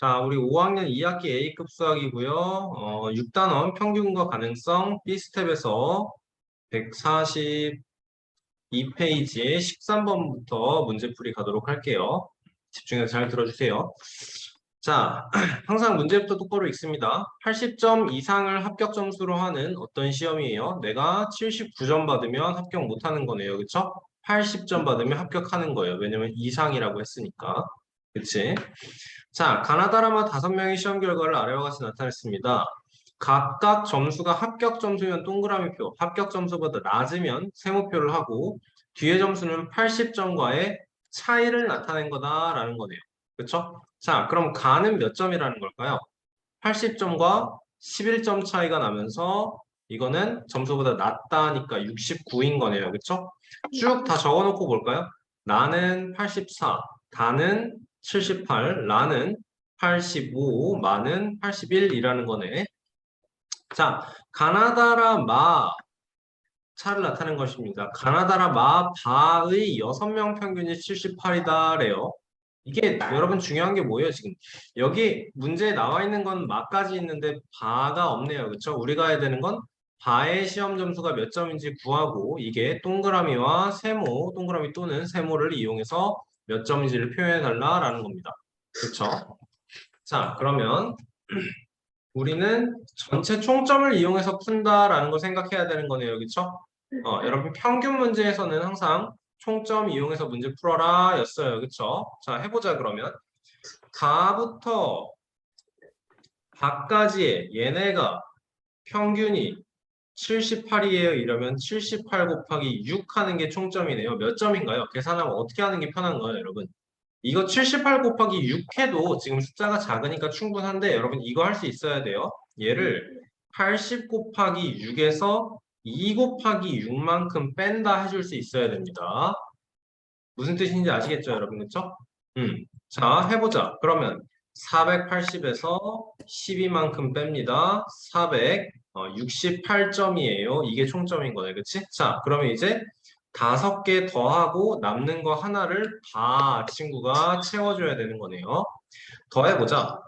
자, 우리 5학년 2학기 A급 수학이고요. 6단원 평균과 가능성 B스텝에서 142페이지의 13번부터 문제풀이 가도록 할게요. 집중해서 잘 들어주세요. 자, 항상 문제부터 똑바로 읽습니다. 80점 이상을 합격 점수로 하는 어떤 시험이에요? 내가 79점 받으면 합격 못하는 거네요. 그쵸? 80점 받으면 합격하는 거예요. 왜냐면 이상이라고 했으니까. 그치? 자, 가나다라마 5명의 시험 결과를 아래와 같이 나타냈습니다. 각각 점수가 합격 점수면 동그라미표, 합격 점수보다 낮으면 세모표를 하고 뒤에 점수는 80점과의 차이를 나타낸 거다라는 거네요. 그렇죠? 자, 그럼 가는 몇 점이라는 걸까요? 80점과 11점 차이가 나면서 이거는 점수보다 낮다니까 69인 거네요. 그렇죠? 쭉 다 적어놓고 볼까요? 나는 84, 다는 78, 라는 85, 마는 81이라는 거네. 자, 가나다라 마 차를 나타낸 것입니다. 가나다라 마 바의 6명 평균이 78이다래요. 이게 여러분 중요한 게 뭐예요, 지금? 여기 문제에 나와 있는 건 마까지 있는데 바가 없네요. 그렇죠? 우리가 해야 되는 건 바의 시험 점수가 몇 점인지 구하고 이게 동그라미와 세모, 동그라미 또는 세모를 이용해서 몇 점인지를 표현해 달라라는 겁니다. 그렇죠? 자, 그러면 우리는 전체 총점을 이용해서 푼다라는 걸 생각해야 되는 거네요. 그렇죠? 여러분 평균 문제에서는 항상 총점 이용해서 문제 풀어라 였어요. 그렇죠? 자, 해보자 그러면. 가부터 바까지의 얘네가 평균이 78이에요. 이러면 78 곱하기 6 하는 게 총점이네요. 몇 점인가요? 계산하면 어떻게 하는 게 편한가요, 여러분? 이거 78 곱하기 6 해도 지금 숫자가 작으니까 충분한데 여러분 이거 할 수 있어야 돼요. 얘를 80 곱하기 6에서 2 곱하기 6만큼 뺀다 해줄 수 있어야 됩니다. 무슨 뜻인지 아시겠죠, 여러분? 그쵸? 자, 해보자. 그러면 480에서 12만큼 뺍니다. 468점이에요. 이게 총점인 거네, 그치? 자, 그러면 이제 5개 더하고 남는 거 하나를 다 친구가 채워줘야 되는 거네요. 더해보자.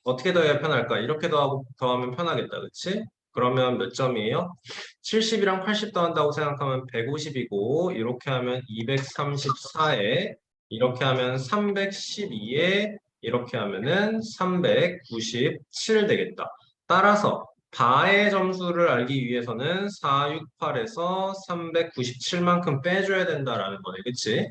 어떻게 더해야 편할까? 이렇게 더하면 편하겠다, 그치? 그러면 몇 점이에요? 70이랑 80 더한다고 생각하면 150이고, 이렇게 하면 234에, 이렇게 하면 312에, 이렇게 하면은 397 되겠다. 따라서 바의 점수를 알기 위해서는 468에서 397만큼 빼줘야 된다라는 거네, 그치?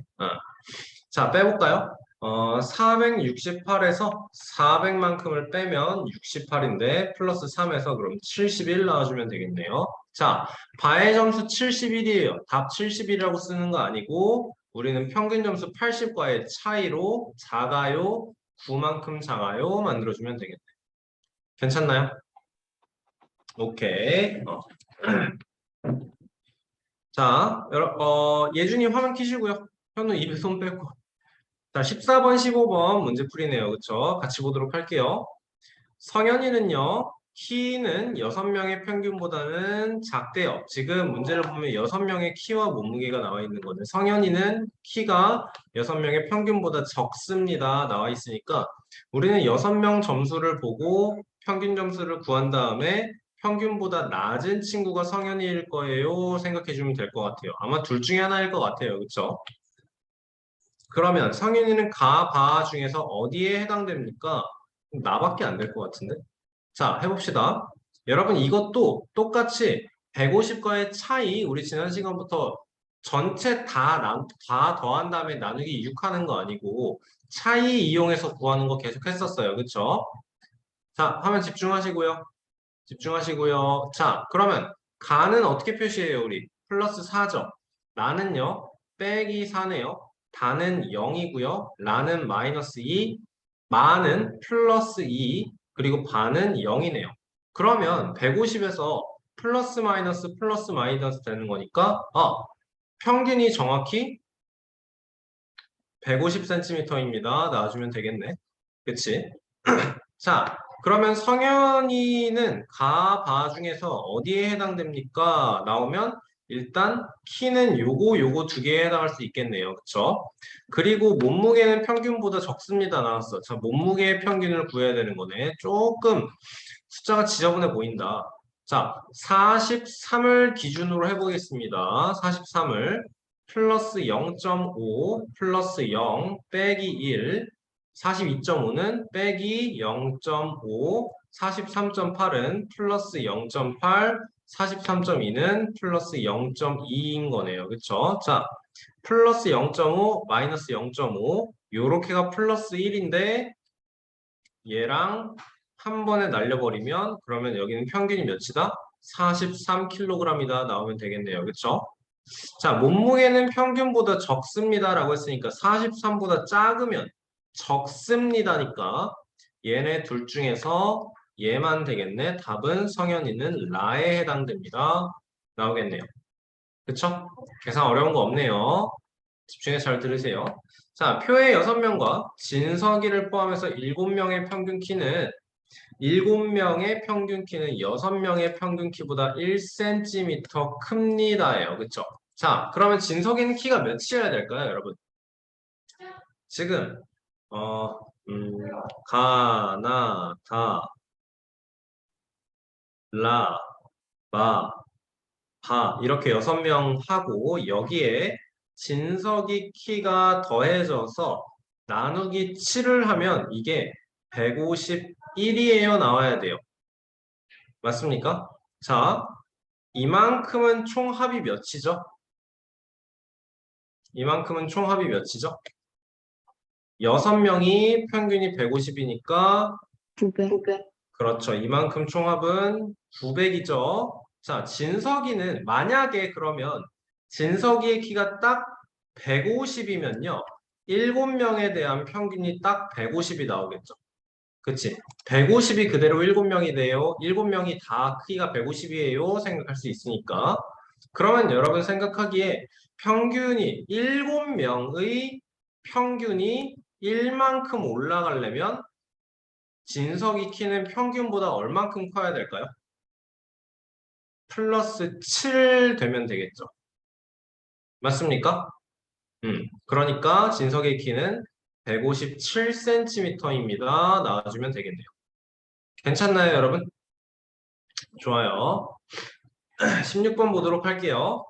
자, 빼볼까요? 468에서 400만큼을 빼면 68인데 플러스 3에서 그럼 71 나와주면 되겠네요. 자, 바의 점수 71이에요. 답 71이라고 쓰는 거 아니고 우리는 평균 점수 80과의 차이로 작아요, 9만큼 작아요 만들어주면 되겠네요. 괜찮나요? 오케이. 자, 예준이 화면 켜시고요. 현우 입에 손 빼고. 자, 14번, 15번 문제 풀이네요. 그쵸? 같이 보도록 할게요. 성현이는요, 키는 6명의 평균보다는 작대요. 지금 문제를 보면 6명의 키와 몸무게가 나와 있는 거는 성현이는 키가 6명의 평균보다 적습니다. 나와 있으니까 우리는 6명 점수를 보고 평균 점수를 구한 다음에 평균보다 낮은 친구가 성현이일 거예요. 생각해 주면 될 것 같아요. 아마 둘 중에 하나일 것 같아요. 그쵸? 그러면 성윤이는 가, 바 중에서 어디에 해당됩니까? 나밖에 안 될 것 같은데? 자, 해봅시다. 여러분, 이것도 똑같이 150과의 차이, 우리 지난 시간부터 전체 다 더한 다음에 나누기 6 하는 거 아니고, 차이 이용해서 구하는 거 계속 했었어요. 그쵸? 자, 화면 집중하시고요. 집중하시고요. 자, 그러면 가는 어떻게 표시해요, 우리? 플러스 4점. 나는요, 빼기 4네요. 다는 0이고요. 라는 마이너스 2, 마는 플러스 2, 그리고 바는 0이네요. 그러면 150에서 플러스 마이너스 되는 거니까, 평균이 정확히 150cm입니다. 나와주면 되겠네. 그치? 자, 그러면 성현이는 가, 바 중에서 어디에 해당됩니까? 나오면 일단 키는 요거 두 개에 해당할 수 있겠네요. 그쵸? 그리고 몸무게는 평균보다 적습니다. 나왔어. 자, 몸무게의 평균을 구해야 되는 거네. 조금 숫자가 지저분해 보인다. 자, 43을 기준으로 해보겠습니다. 43을 플러스 0.5 플러스 0 빼기 1 42.5는 빼기 0.5 43.8은 플러스 0.8 43.2는 플러스 0.2인 거네요. 그쵸? 자, 플러스 0.5 마이너스 0.5 요렇게가 플러스 1인데 얘랑 한 번에 날려버리면 그러면 여기는 평균이 몇이다? 43kg이다 나오면 되겠네요. 그쵸? 자, 몸무게는 평균보다 적습니다 라고 했으니까 43보다 작으면 적습니다니까 얘네 둘 중에서 얘만 되겠네. 답은 성현이는 라에 해당됩니다. 나오겠네요. 그쵸? 계산 어려운 거 없네요. 집중해서 잘 들으세요. 자, 표의 6명과 진석이를 포함해서 7명의 평균 키는 7명의 평균 키는 6명의 평균 키보다 1cm 큽니다예요. 그쵸? 자, 그러면 진석이는 키가 몇이어야 될까요, 여러분? 지금 어, 음, 가나다 라, 바, 바 이렇게 6명 하고 여기에 진석이 키가 더해져서 나누기 7을 하면 이게 151이에요 나와야 돼요. 맞습니까? 자, 이만큼은 총합이 몇이죠? 이만큼은 총합이 몇이죠? 6명이 평균이 150이니까 900. 그렇죠. 이만큼 총합은 900이죠. 자, 진석이는 만약에 그러면 진석이의 키가 딱 150이면요. 7명에 대한 평균이 딱 150이 나오겠죠. 그치? 150이 그대로 7명이 돼요. 7명이 다 크기가 150이에요. 생각할 수 있으니까. 그러면 여러분 생각하기에 평균이 7명의 평균이 1만큼 올라가려면 진석이 키는 평균보다 얼만큼 커야 될까요? 플러스 7 되면 되겠죠. 맞습니까? 그러니까 진석의 키는 157cm입니다. 나와주면 되겠네요. 괜찮나요, 여러분? 좋아요. 16번 보도록 할게요.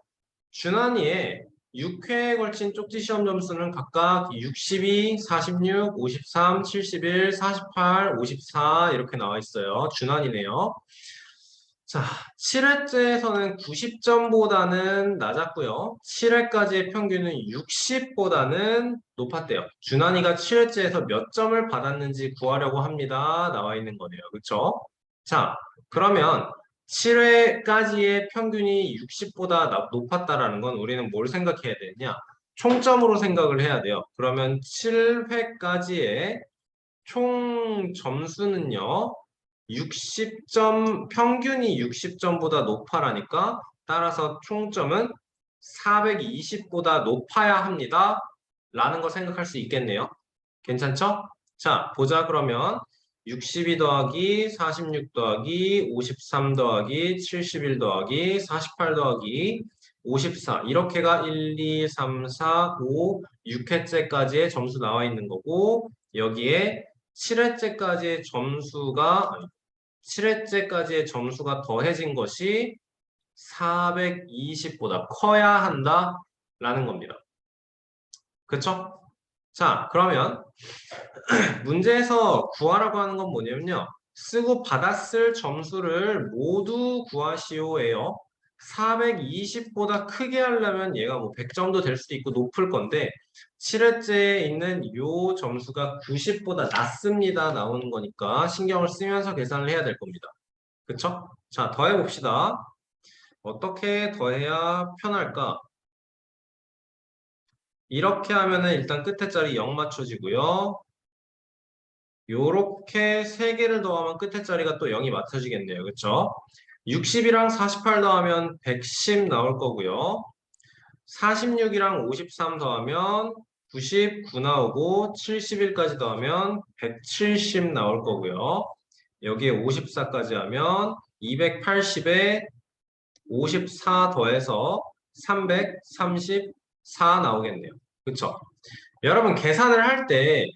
준환이의 6회에 걸친 쪽지 시험 점수는 각각 62, 46, 53, 71, 48, 54 이렇게 나와 있어요. 준환이네요. 자, 7회째에서는 90점보다는 낮았고요. 7회까지의 평균은 60보다는 높았대요. 준환이가 7회째에서 몇 점을 받았는지 구하려고 합니다. 나와 있는 거네요. 그렇죠? 자, 그러면 7회까지의 평균이 60보다 높았다라는 건 우리는 뭘 생각해야 되냐? 총점으로 생각을 해야 돼요. 그러면 7회까지의 총 점수는요. 60점, 평균이 60점보다 높아라니까 따라서 총점은 420보다 높아야 합니다. 라는 거 생각할 수 있겠네요. 괜찮죠? 자, 보자 그러면 62 더하기 46 더하기 53 더하기 71 더하기 48 더하기 54 이렇게가 1, 2, 3, 4, 5, 6회째까지의 점수 나와 있는 거고 여기에 7회째까지의 점수가 7회째까지의 점수가 더해진 것이 420보다 커야 한다라는 겁니다. 그쵸? 자, 그러면 문제에서 구하라고 하는 건 뭐냐면요. 쓰고 받았을 점수를 모두 구하시오예요. 420보다 크게 하려면 얘가 뭐 100점도 될 수도 있고 높을 건데 7회째에 있는 요 점수가 90보다 낮습니다. 나오는 거니까 신경을 쓰면서 계산을 해야 될 겁니다. 그쵸? 자, 더해 봅시다. 어떻게 더해야 편할까? 이렇게 하면은 일단 끝에 자리 0 맞춰지고요. 요렇게 3개를 더하면 끝에 자리가 또 0이 맞춰지겠네요. 그쵸? 60이랑 48 더하면 110 나올 거고요. 46이랑 53 더하면 99 나오고 71까지 더하면 170 나올 거고요. 여기에 54까지 하면 280에 54 더해서 334 나오겠네요. 그쵸? 여러분 계산을 할 때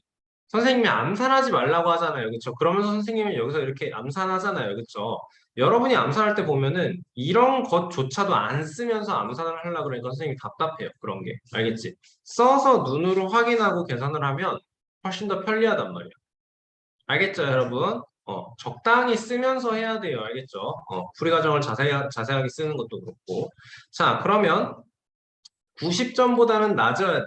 선생님이 암산하지 말라고 하잖아요. 그쵸? 그러면서 선생님은 여기서 이렇게 암산하잖아요. 그쵸? 여러분이 암산할 때 보면은 이런 것조차도 안 쓰면서 암산을 하려고 그러니까 선생님이 답답해요. 그런 게. 알겠지? 써서 눈으로 확인하고 계산을 하면 훨씬 더 편리하단 말이에요. 알겠죠, 여러분? 적당히 쓰면서 해야 돼요. 알겠죠? 풀이 과정을 자세하게 쓰는 것도 그렇고. 자, 그러면 90점보다는 낮아야 돼.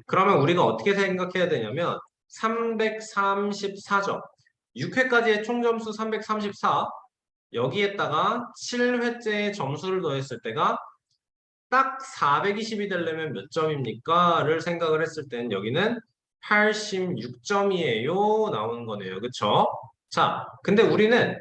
그러면 우리가 어떻게 생각해야 되냐면 334점. 6회까지의 총 점수 334. 여기에다가 7회째의 점수를 더했을 때가 딱 420이 되려면 몇 점입니까?를 생각을 했을 때는 여기는 86점이에요. 나오는 거네요. 그쵸? 자, 근데 우리는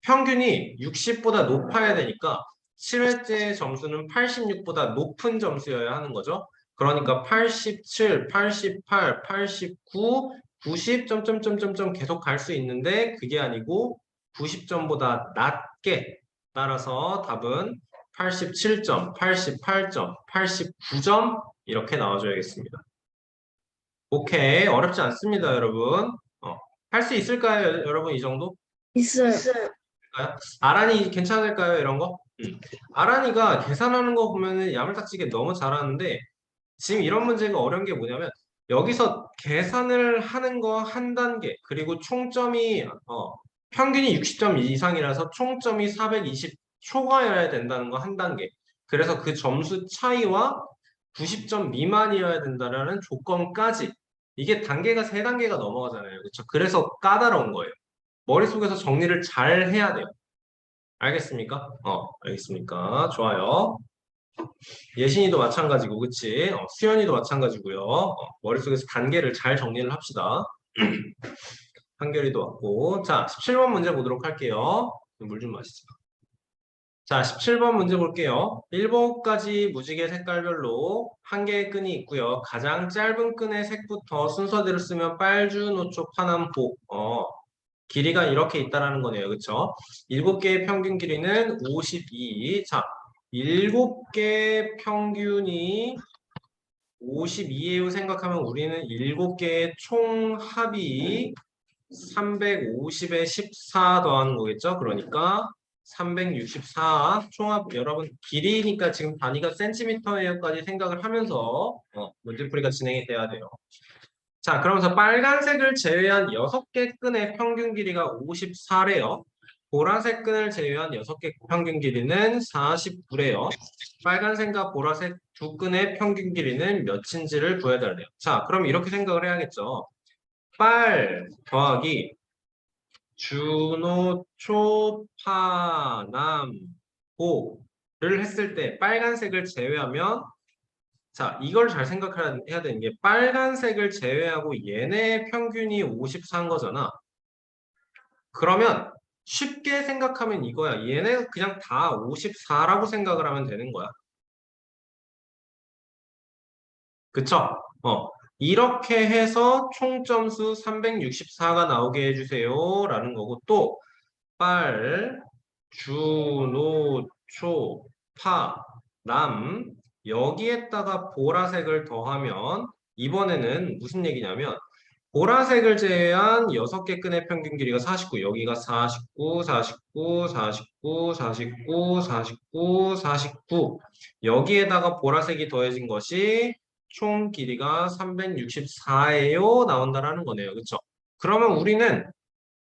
평균이 60보다 높아야 되니까 7회째 점수는 86보다 높은 점수여야 하는 거죠. 그러니까 87, 88, 89, 90 점점점점점 계속 갈 수 있는데 그게 아니고 90점보다 낮게 따라서 답은 87점, 88점, 89점 이렇게 나와줘야겠습니다. 오케이, 어렵지 않습니다, 여러분. 할 수 있을까요, 여러분 이 정도? 있어요. 아란이 괜찮을까요, 이런 거? 아란이가 계산하는 거 보면은 야물딱지게 너무 잘하는데 지금 이런 문제가 어려운 게 뭐냐면 여기서 계산을 하는 거 한 단계 그리고 총점이 평균이 60점 이상이라서 총점이 420 초과여야 된다는 거 한 단계. 그래서 그 점수 차이와 90점 미만이어야 된다라는 조건까지 이게 단계가 세 단계가 넘어가잖아요. 그렇죠? 그래서 까다로운 거예요. 머릿속에서 정리를 잘 해야 돼요. 알겠습니까? 알겠습니까? 좋아요. 예신이도 마찬가지고, 그치? 수연이도 마찬가지고요. 머릿속에서 단계를 잘 정리를 합시다. 한결이도 왔고. 자, 17번 문제 보도록 할게요. 물 좀 마시죠. 자, 17번 문제 볼게요. 7가지 무지개 색깔별로 한 개의 끈이 있고요. 가장 짧은 끈의 색부터 순서대로 쓰면 빨주, 노초, 파남, 복. 길이가 이렇게 있다라는 거네요. 그쵸? 7개의 평균 길이는 52. 자, 7개 평균이 52예요 생각하면 우리는 7개의 총합이 350에 14 더하는 거겠죠? 그러니까 364 총합 여러분 길이니까 지금 단위가 센티미터에까지 생각을 하면서 문제풀이가 진행이 돼야 돼요. 자, 그러면서 빨간색을 제외한 6개 끈의 평균 길이가 54래요. 보라색 끈을 제외한 6개 평균 길이는 49래요. 빨간색과 보라색 두 끈의 평균 길이는 몇인지를 구해달래요. 자, 그럼 이렇게 생각을 해야겠죠. 빨 더하기 주노초파남고를 했을 때 빨간색을 제외하면 자, 이걸 잘 생각해야 되는 게 빨간색을 제외하고 얘네 평균이 54인 거잖아. 그러면 쉽게 생각하면 이거야. 얘네 그냥 다 54라고 생각을 하면 되는 거야. 그쵸? 이렇게 해서 총점수 364가 나오게 해주세요. 라는 거고 또 빨, 주, 노, 초, 파, 남 여기에다가 보라색을 더하면 이번에는 무슨 얘기냐면 보라색을 제외한 6개 끈의 평균 길이가 49 여기가 49, 49, 49, 49, 49, 49 여기에다가 보라색이 더해진 것이 총 길이가 364예요 나온다라는 거네요. 그쵸? 그러면 우리는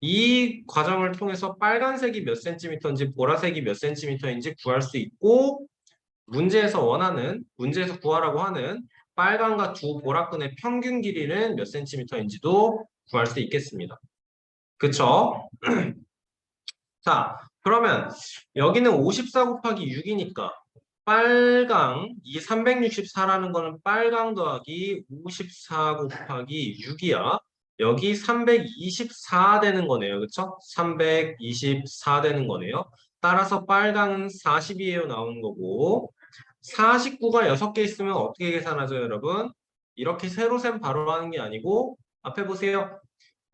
이 과정을 통해서 빨간색이 몇 센티미터인지 보라색이 몇 센티미터인지 구할 수 있고 문제에서 구하라고 하는 빨간과 두 보라끈의 평균 길이는 몇 센티미터인지도 구할 수 있겠습니다. 그쵸? 자, 그러면 여기는 54 곱하기 6이니까 빨강, 이 364라는 거는 빨강 더하기 54 곱하기 6이야. 여기 324 되는 거네요. 그쵸? 324 되는 거네요. 따라서 빨강은 40이에요. 나오는 거고 49가 6개 있으면 어떻게 계산하죠, 여러분? 이렇게 세로 셈 바로 하는 게 아니고 앞에 보세요.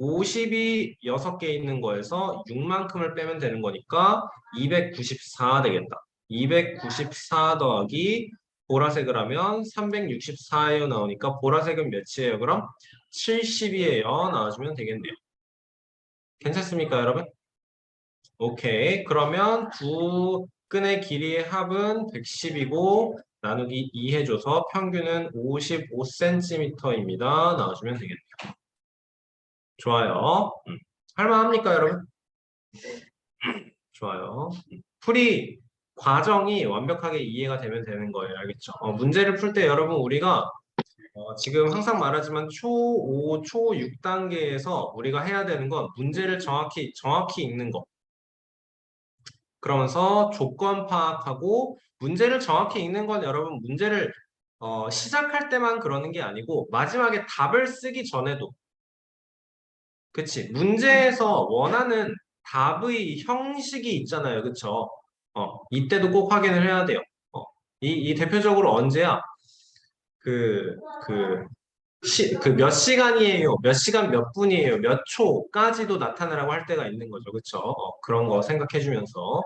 50이 6개 있는 거에서 6만큼을 빼면 되는 거니까 294 되겠다. 294 더하기 보라색을 하면 364예요 나오니까 보라색은 몇이에요 그럼? 70이에요 나와주면 되겠네요. 괜찮습니까 여러분? 오케이. 그러면 두 끈의 길이의 합은 110이고 나누기 2 해줘서 평균은 55cm입니다. 나와주면 되겠네요. 좋아요. 할만합니까 여러분? 좋아요. 풀이 과정이 완벽하게 이해가 되면 되는 거예요. 알겠죠? 문제를 풀 때 여러분 우리가 지금 항상 말하지만 초5, 초6단계에서 우리가 해야 되는 건 문제를 정확히 읽는 거. 그러면서 조건 파악하고 문제를 정확히 읽는 건 여러분 문제를 시작할 때만 그러는 게 아니고 마지막에 답을 쓰기 전에도 그치 문제에서 원하는 답의 형식이 있잖아요 그쵸 이때도 꼭 확인을 해야 돼요 이 대표적으로 언제야 그 몇 시간이에요 몇 시간 몇 분이에요 몇 초까지도 나타내라고 할 때가 있는 거죠 그쵸 그런 거 생각해 주면서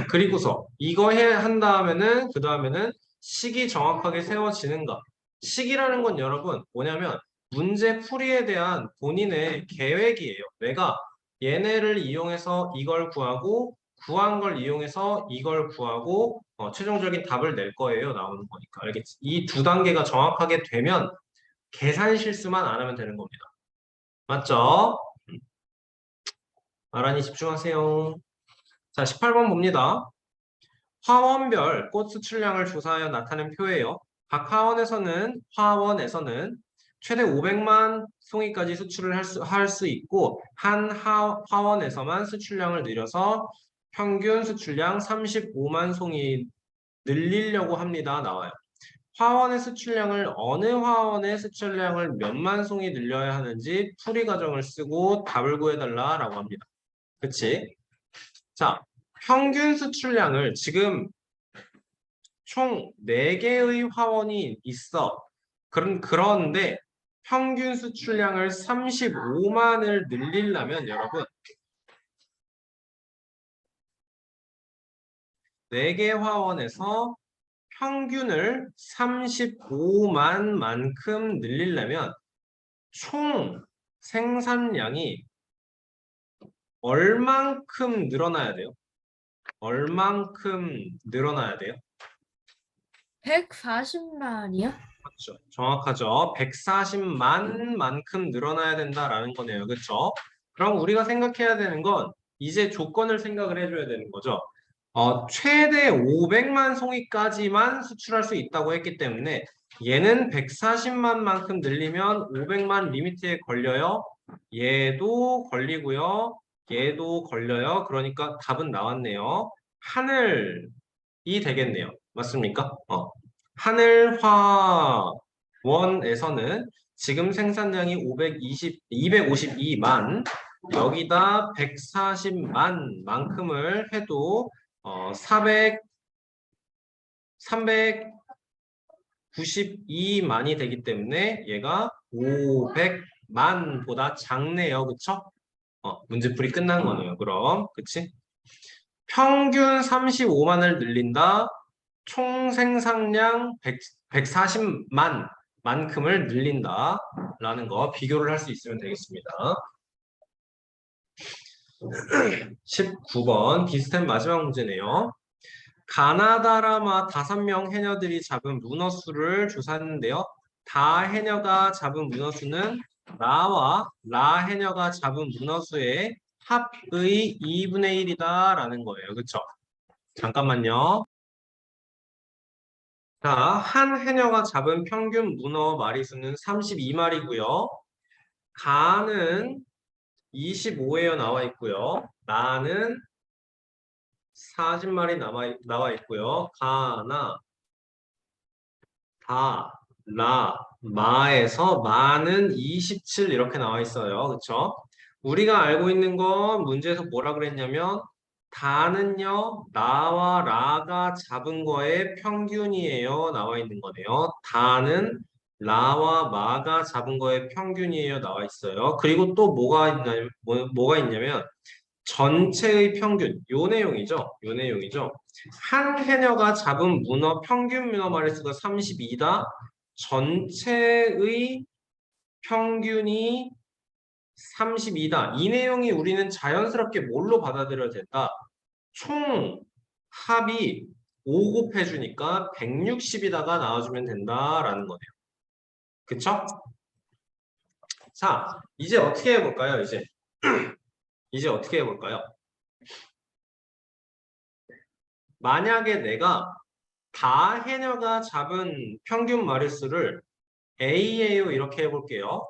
그리고서 이거 한 다음에는 그 다음에는 식이 정확하게 세워지는가 식이라는 건 여러분 뭐냐면 문제 풀이에 대한 본인의 계획이에요 내가 얘네를 이용해서 이걸 구하고 구한 걸 이용해서 이걸 구하고 최종적인 답을 낼 거예요 나오는 거니까 알겠지? 이 두 단계가 정확하게 되면 계산 실수만 안 하면 되는 겁니다 맞죠? 나란히 집중하세요 자 18번 봅니다 화원별 꽃 수출량을 조사하여 나타낸 표예요. 각 화원에서는 최대 500만 송이까지 수출을 할 수 있고 한 화원에서만 수출량을 늘려서 평균 수출량 35만 송이 늘리려고 합니다. 나와요. 어느 화원의 수출량을 몇만 송이 늘려야 하는지 풀이 과정을 쓰고 답을 구해달라라고 합니다. 그치? 자, 평균 수출량을 지금 총 4개의 화원이 있어. 그런데 평균 수출량을 35만을 늘리려면 여러분 4개 화원에서 평균을 35만만큼 늘리려면 총 생산량이 얼만큼 늘어나야 돼요? 얼만큼 늘어나야 돼요? 140만이요? 그렇죠. 정확하죠. 140만만큼 늘어나야 된다라는 거네요. 그렇죠? 그럼 우리가 생각해야 되는 건 이제 조건을 생각을 해줘야 되는 거죠. 최대 500만 송이까지만 수출할 수 있다고 했기 때문에 얘는 140만만큼 늘리면 500만 리미트에 걸려요. 얘도 걸리고요. 얘도 걸려요. 그러니까 답은 나왔네요. 하늘이 되겠네요. 맞습니까? 하늘화원에서는 지금 생산량이 252만 여기다 140만 만큼을 해도 392만이 되기 때문에 얘가 500만보다 작네요. 그쵸? 문제풀이 끝난 거네요. 그럼 그치? 평균 35만을 늘린다. 총 생산량 140만 만큼을 늘린다 라는 거 비교를 할 수 있으면 되겠습니다. 19번 비슷한 마지막 문제네요. 가나다라마 5명 해녀들이 잡은 문어 수를 조사했는데요. 다 해녀가 잡은 문어 수는 나와 라 해녀가 잡은 문어 수의 합의 2분의 1이다 라는 거예요. 그쵸? 잠깐만요. 자, 한 해녀가 잡은 평균 문어 마리수는 32마리고요. 가는 25회여 나와 있고요. 나는 40마리 나와 있고요. 가나, 다, 라, 마에서 마는 27 이렇게 나와 있어요. 그쵸? 우리가 알고 있는 건 문제에서 뭐라 그랬냐면 다는요, 나와 라가 잡은 거의 평균이에요. 나와 있는 거네요. 다는 라와 마가 잡은 거의 평균이에요. 나와 있어요. 그리고 또 뭐가 있냐면 전체의 평균, 요 내용이죠. 요 내용이죠. 한 해녀가 잡은 문어 평균 문어 마리수가 32다. 전체의 평균이 32다. 이 내용이 우리는 자연스럽게 뭘로 받아들여야 된다? 총 합이 5 곱해주니까 160이다가 나와주면 된다라는 거네요. 그쵸? 자, 이제 어떻게 해볼까요? 이제 어떻게 해볼까요? 만약에 내가 다 해녀가 잡은 평균 마리수를 A예요. 이렇게 해볼게요.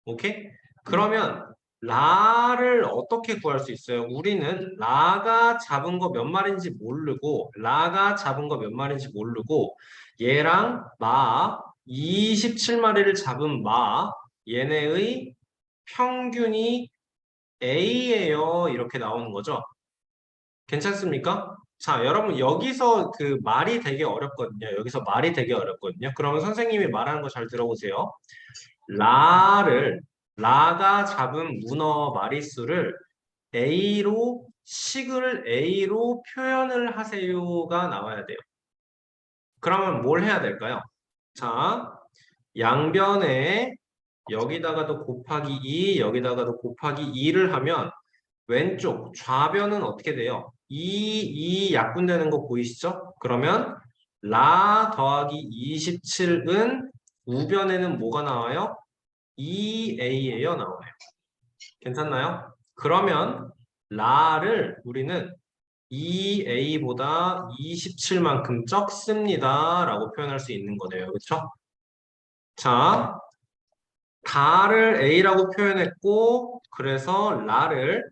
오케이? 그러면 라를 어떻게 구할 수 있어요? 우리는 라가 잡은 거 몇 마리인지 모르고 라가 잡은 거 몇 마리인지 모르고 얘랑 마 27마리를 잡은 마 얘네의 평균이 A예요. 이렇게 나오는 거죠. 괜찮습니까? 자, 여러분 여기서 그 말이 되게 어렵거든요. 여기서 말이 되게 어렵거든요. 그러면 선생님이 말하는 거 잘 들어보세요. 라를 라가 잡은 문어 마리수를 A로 식을 A로 표현을 하세요가 나와야 돼요. 그러면 뭘 해야 될까요? 자, 양변에 여기다가도 곱하기 2, 여기다가도 곱하기 2를 하면 왼쪽 좌변은 어떻게 돼요? 2 약분되는 거 보이시죠? 그러면 라 더하기 27은 우변에는 뭐가 나와요? 2a예요, 나와요. 괜찮나요? 그러면 라를 우리는 2a보다 27만큼 적습니다 라고 표현할 수 있는 거네요. 그렇죠? 자, 다를 a라고 표현했고 그래서 라를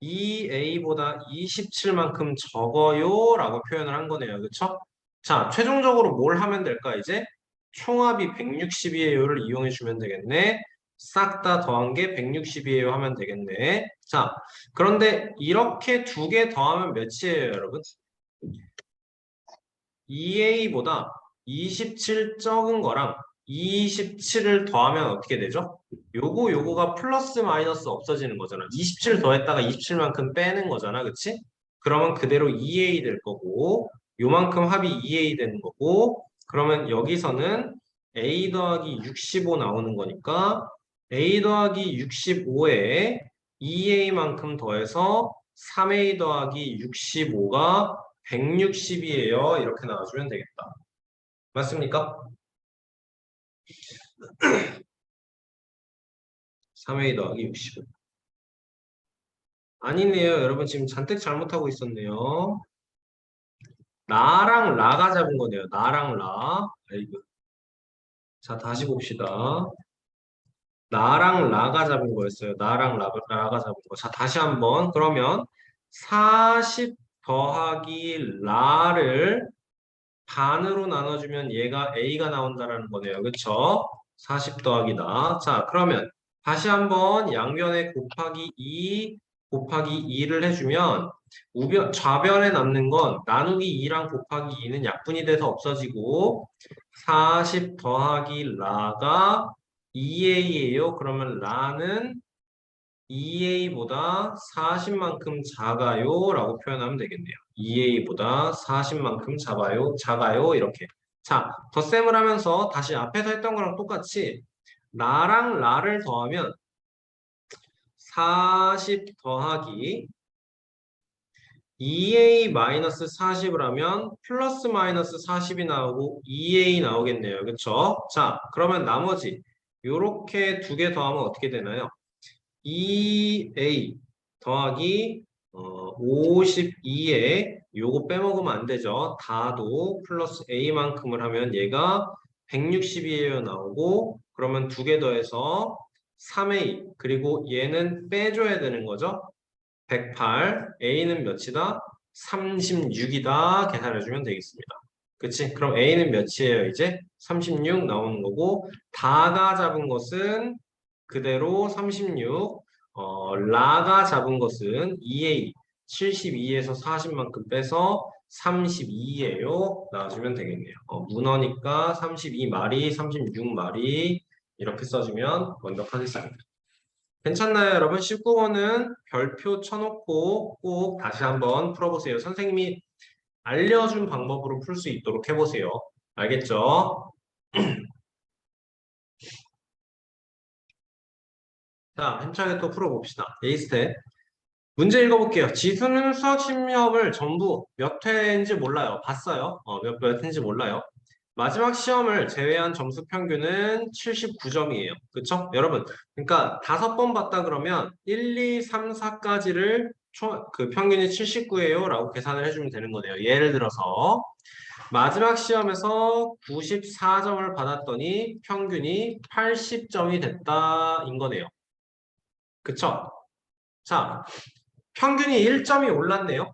2a보다 27만큼 적어요 라고 표현을 한 거네요. 그렇죠? 자, 최종적으로 뭘 하면 될까 이제? 총합이 160이에요를 이용해 주면 되겠네. 싹 다 더한 게 160이에요 하면 되겠네. 자, 그런데 이렇게 두 개 더하면 몇이에요, 여러분? 2a보다 27 적은 거랑 27을 더하면 어떻게 되죠? 요거가 플러스 마이너스 없어지는 거잖아. 27 더했다가 27만큼 빼는 거잖아. 그치? 그러면 그대로 2a 될 거고 요만큼 합이 2a 되는 거고 그러면 여기서는 a 더하기 65 나오는 거니까 a 더하기 65에 2a만큼 더해서 3a 더하기 65가 160이에요. 이렇게 나와주면 되겠다. 맞습니까? 3a 더하기 65. 아니네요. 여러분 지금 잔뜩 잘못하고 있었네요. 나랑 라가 잡은 거네요. 나랑 라. 아이고. 자, 다시 봅시다. 나랑 라가 잡은 거였어요. 나랑 라가 잡은 거. 자, 다시 한번. 그러면 40 더하기 라를 반으로 나눠주면 얘가 A가 나온다라는 거네요. 그쵸? 40 더하기 나. 자, 그러면 다시 한번 양변에 곱하기 2 곱하기 2를 해주면 좌변에 남는 건 나누기 2랑 곱하기 2는 약분이 돼서 없어지고 40 더하기 라가 2a예요. 그러면 라는 2a보다 40만큼 작아요 라고 표현하면 되겠네요. 2a보다 40만큼 작아요 이렇게. 자, 덧셈을 하면서 다시 앞에서 했던 거랑 똑같이 나랑 라를 더하면 40 더하기 2a-40을 하면 플러스 마이너스 40이 나오고 2a 나오겠네요. 그쵸? 자, 그러면 나머지 요렇게 두 개 더하면 어떻게 되나요? 2a 더하기 52에 요거 빼먹으면 안 되죠. 다도 플러스 a만큼을 하면 얘가 160이에요 나오고 그러면 두 개 더해서 3a 그리고 얘는 빼줘야 되는 거죠. 108 a는 몇이다? 36이다 계산해주면 되겠습니다. 그치? 그럼 a는 몇이에요 이제? 36 나오는 거고 다가 잡은 것은 그대로 36 라가 잡은 것은 2a 72에서 40만큼 빼서 32예요. 나와주면 되겠네요. 문어니까 32마리, 36마리 이렇게 써주면 완벽하겠습니다. 괜찮나요, 여러분? 19번은 별표 쳐놓고 꼭 다시 한번 풀어보세요. 선생님이 알려준 방법으로 풀 수 있도록 해보세요. 알겠죠? 자, 힘차게 또 풀어봅시다. 에이스텝. 문제 읽어볼게요. 지수는 수학 시험을 전부 몇 회인지 몰라요. 봤어요. 몇 회인지 몰라요. 마지막 시험을 제외한 점수 평균은 79점이에요. 그쵸? 여러분, 그러니까 5번 봤다 그러면 1, 2, 3, 4까지를 그 평균이 79예요 라고 계산을 해주면 되는 거네요. 예를 들어서 마지막 시험에서 94점을 받았더니 평균이 80점이 됐다인 거네요. 그쵸? 자, 평균이 1점이 올랐네요.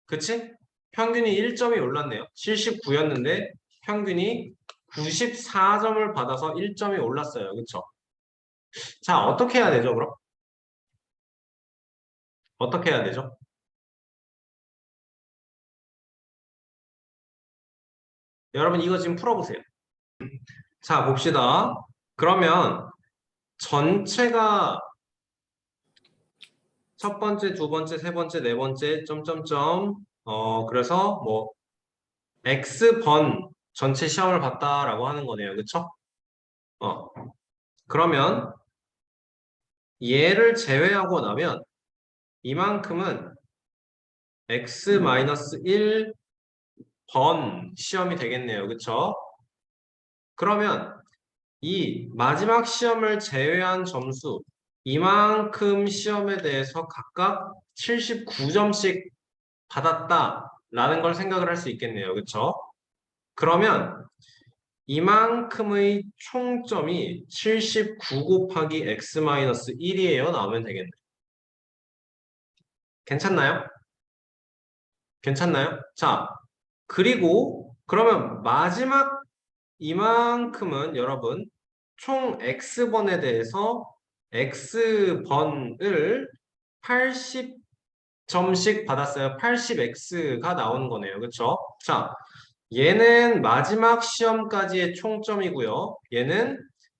그치? 평균이 1점이 올랐네요. 79였는데 평균이 94점을 받아서 1점이 올랐어요. 그쵸? 자, 어떻게 해야 되죠, 그럼? 어떻게 해야 되죠? 여러분, 이거 지금 풀어보세요. 자, 봅시다. 그러면 전체가 첫 번째, 두 번째, 세 번째, 네 번째, 점점점, 그래서 뭐, X번 전체 시험을 봤다라고 하는 거네요. 그쵸? 어, 그러면 얘를 제외하고 나면 이만큼은 X-1번 시험이 되겠네요. 그쵸? 그러면 이 마지막 시험을 제외한 점수, 이만큼 시험에 대해서 각각 79점씩 받았다라는 걸 생각을 할 수 있겠네요. 그쵸? 그러면 이만큼의 총점이 79 곱하기 x-1이에요. 나오면 되겠네요. 괜찮나요? 괜찮나요? 자, 그리고 그러면 마지막 이만큼은 여러분 총 x번에 대해서 x번을 80점씩 받았어요. 80x가 나오는 거네요. 그렇죠? 자, 얘는 마지막 시험까지의 총점이고요. 얘는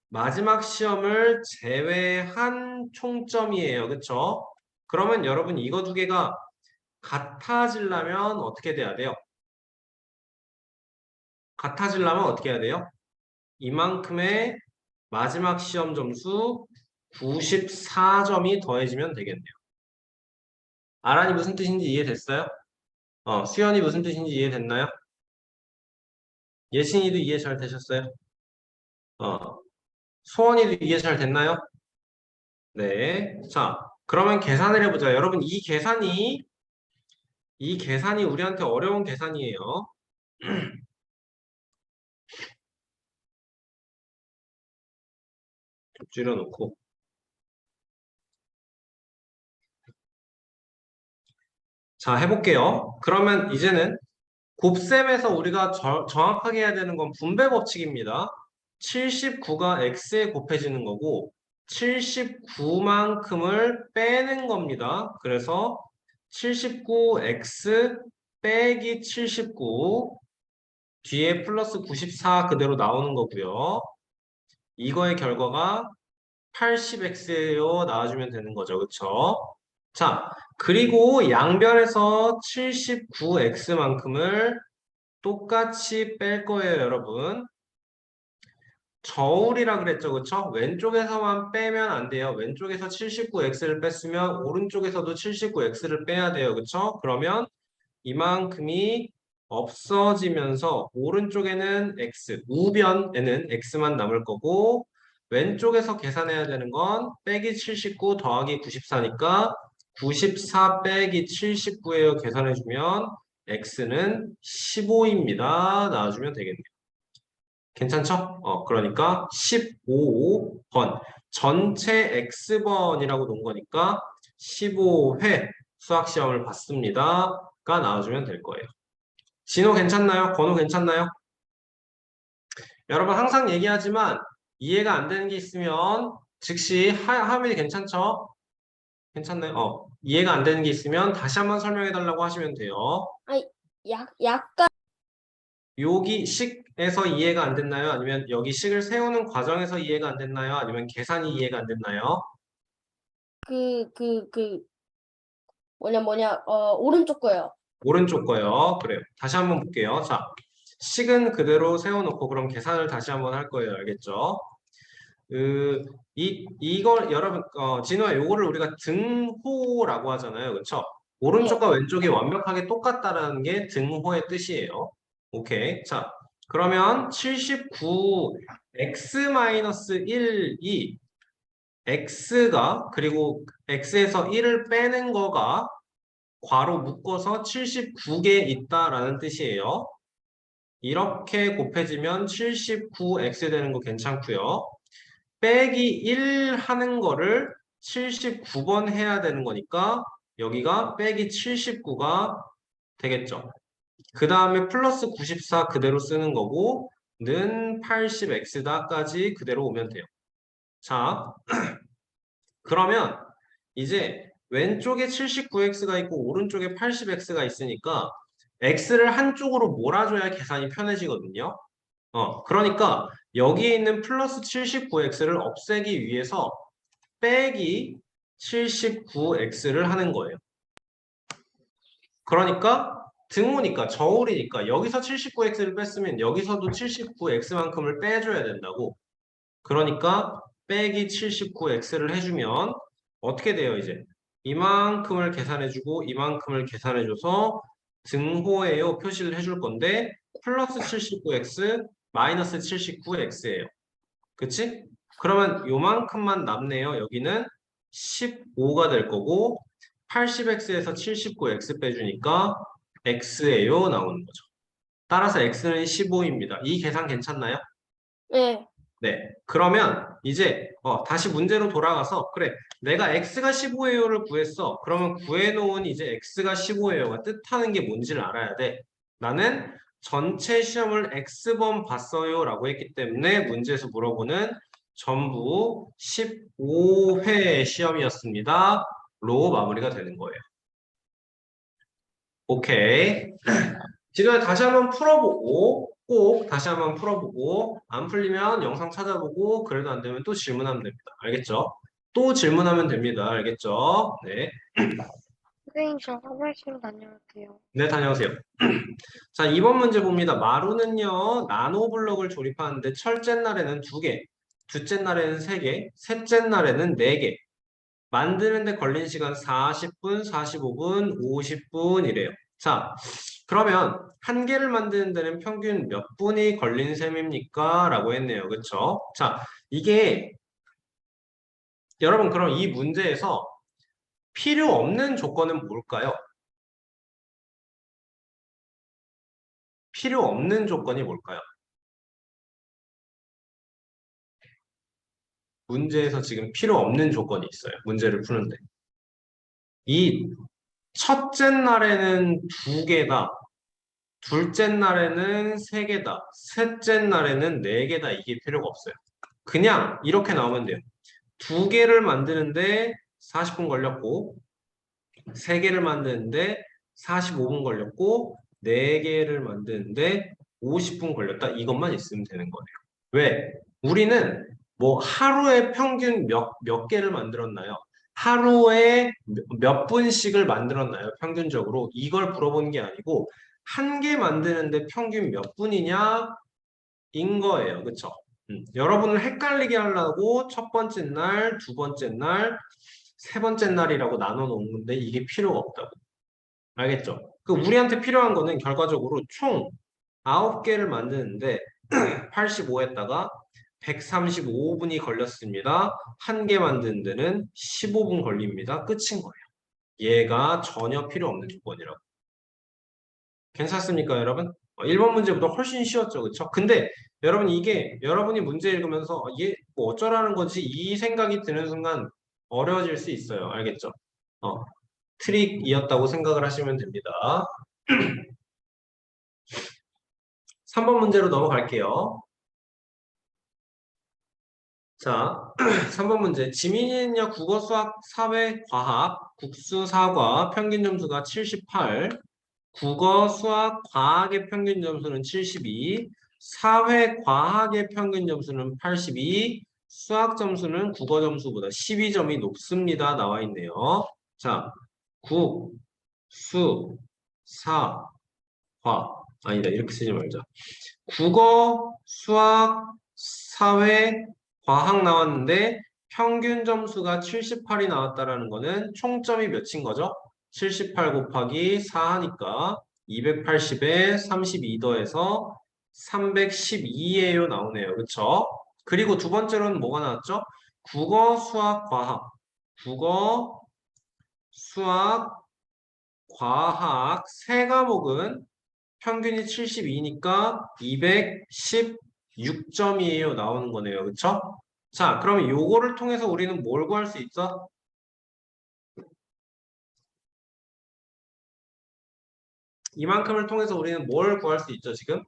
마지막 시험을 제외한 총점이에요. 그렇죠? 그러면 여러분 이거 두 개가 같아지려면 어떻게 돼야 돼요? 같아지려면 어떻게 해야 돼요? 이만큼의 마지막 시험 점수 94점이 더해지면 되겠네요. 아란이 무슨 뜻인지 이해됐어요? 수연이 무슨 뜻인지 이해됐나요? 예신이도 이해 잘 되셨어요? 어, 소원이도 이해 잘 됐나요? 네. 자, 그러면 계산을 해보자. 여러분, 이 계산이 우리한테 어려운 계산이에요. 좀 줄여놓고. 자, 해볼게요. 그러면 이제는 곱셈에서 우리가 정확하게 해야 되는 건 분배 법칙입니다. 79가 x에 곱해지는 거고 79만큼을 빼는 겁니다. 그래서 79x 빼기 79 뒤에 플러스 94 그대로 나오는 거고요. 이거의 결과가 80x예요. 나와주면 되는 거죠. 그쵸? 자, 그리고 양변에서 79x만큼을 똑같이 뺄 거예요, 여러분. 저울이라 그랬죠, 그쵸? 왼쪽에서만 빼면 안 돼요. 왼쪽에서 79x를 뺐으면 오른쪽에서도 79x를 빼야 돼요, 그쵸? 그러면 이만큼이 없어지면서 오른쪽에는 x, 우변에는 x만 남을 거고 왼쪽에서 계산해야 되는 건 빼기 79 더하기 94니까 94 빼기 79예요. 계산해주면 x는 15입니다. 나와주면 되겠네요. 괜찮죠? 그러니까 15번 전체 x번이라고 놓은 거니까 15회 수학시험을 봤습니다가 나와주면 될 거예요. 진호 괜찮나요? 건호 괜찮나요? 여러분 항상 얘기하지만 이해가 안 되는 게 있으면 즉시 하면 괜찮죠? 괜찮나요? 이해가 안 되는 게 있으면 다시 한번 설명해 달라고 하시면 돼요. 아니, 약간 여기 식에서 이해가 안 됐나요? 아니면 여기 식을 세우는 과정에서 이해가 안 됐나요? 아니면 계산이 이해가 안 됐나요? 그 오른쪽 거요. 오른쪽 거요. 그래요. 다시 한번 볼게요. 자, 식은 그대로 세워놓고 그럼 계산을 다시 한번 할 거예요. 알겠죠? 이걸 여러분, 진호야, 요거를 우리가 등호라고 하잖아요. 그쵸? 네. 오른쪽과 왼쪽이 완벽하게 똑같다라는 게 등호의 뜻이에요. 오케이. 자, 그러면 79 x-1이 x가 그리고 x에서 1을 빼는 거가 괄호 묶어서 79개 있다라는 뜻이에요. 이렇게 곱해지면 79x 되는 거 괜찮고요. 빼기 1 하는 거를 79번 해야 되는 거니까 여기가 빼기 79가 되겠죠. 그 다음에 플러스 94 그대로 쓰는 거고 는 80x다까지 그대로 오면 돼요. 자, 그러면 이제 왼쪽에 79x가 있고 오른쪽에 80x가 있으니까 x를 한쪽으로 몰아줘야 계산이 편해지거든요. 그러니까 여기 있는 플러스 79x를 없애기 위해서 빼기 79x를 하는 거예요. 그러니까 등호니까 저울이니까 여기서 79x를 뺐으면 여기서도 79x만큼을 빼줘야 된다고. 그러니까 빼기 79x를 해주면 어떻게 돼요 이제? 이만큼을 계산해주고 이만큼을 계산해줘서 등호예요 표시를 해줄 건데 플러스 79x 마이너스 79x예요. 그치? 그러면 요만큼만 남네요. 여기는 15가 될 거고 80x에서 79x 빼주니까 x예요 나오는 거죠. 따라서 x는 15입니다. 이 계산 괜찮나요? 네. 네. 그러면 이제 다시 문제로 돌아가서 그래 내가 x가 15예요를 구했어. 그러면 구해놓은 이제 x가 15예요가 뜻하는 게 뭔지를 알아야 돼. 나는 전체 시험을 x번 봤어요 라고 했기 때문에 문제에서 물어보는 전부 15회 시험이었습니다. 로 마무리가 되는 거예요. 오케이. 지금 다시 한번 풀어보고 꼭 다시 한번 풀어보고 안 풀리면 영상 찾아보고 그래도 안 되면 또 질문하면 됩니다. 알겠죠? 또 질문하면 됩니다. 알겠죠? 네. 선생님, 저 화장실 다녀올게요. 네, 다녀오세요. 자, 2번 문제 봅니다. 마루는요, 나노블록을 조립하는데 첫째 날에는 2개, 둘째 날에는 3개, 셋째 날에는 4개. 만드는데 걸린 시간 40분, 45분, 50분이래요. 자, 그러면 한 개를 만드는 데는 평균 몇 분이 걸린 셈입니까? 라고 했네요. 그쵸? 자, 이게 여러분 그럼 이 문제에서 필요 없는 조건은 뭘까요? 필요 없는 조건이 뭘까요? 문제에서 지금 필요 없는 조건이 있어요. 문제를 푸는데. 이 첫째 날에는 2개다. 둘째 날에는 3개다. 셋째 날에는 4개다. 이게 필요가 없어요. 그냥 이렇게 나오면 돼요. 2개를 만드는데 40분 걸렸고 3개를 만드는데 45분 걸렸고 4개를 만드는데 50분 걸렸다. 이것만 있으면 되는 거예요. 왜? 우리는 뭐 하루에 평균 몇 개를 만들었나요? 하루에 몇 분씩을 만들었나요? 평균적으로 이걸 물어보는 게 아니고 한 개 만드는데 평균 몇 분이냐? 인 거예요. 그쵸? 여러분을 헷갈리게 하려고 첫 번째 날, 두 번째 날, 세 번째 날이라고 나눠 놓은 건데 이게 필요가 없다고. 알겠죠? 그 우리한테 필요한 거는 결과적으로 총 9개를 만드는데 85에다가 135분이 걸렸습니다. 한 개 만드는 데는 15분 걸립니다. 끝인 거예요. 얘가 전혀 필요 없는 조건이라고. 괜찮습니까, 여러분? 1번 문제보다 훨씬 쉬웠죠, 그쵸? 근데 여러분 이게 여러분이 문제 읽으면서 얘 뭐 어쩌라는 거지 이 생각이 드는 순간 어려워질 수 있어요. 알겠죠? 트릭이었다고 생각을 하시면 됩니다. 3번 문제로 넘어갈게요. 자, 3번 문제. 지민이는요, 국어, 수학, 사회, 과학, 국수, 사과 평균 점수가 78, 국어, 수학, 과학의 평균 점수는 72, 사회, 과학의 평균 점수는 82, 수학 점수는 국어 점수보다 12점이 높습니다. 나와 있네요. 자, 국, 수, 사, 과. 아니다. 이렇게 쓰지 말자. 국어, 수학, 사회, 과학 나왔는데 평균 점수가 78이 나왔다라는 거는 총점이 몇인 거죠? 78 곱하기 4 하니까 280에 32 더해서 312예요 나오네요. 그쵸? 그리고 두 번째로는 뭐가 나왔죠? 국어, 수학, 과학. 국어, 수학, 과학 세 과목은 평균이 72니까 216점이에요. 나오는 거네요. 그쵸? 자, 그러면 요거를 통해서 우리는 뭘 구할 수 있어? 이만큼을 통해서 우리는 뭘 구할 수 있죠, 지금?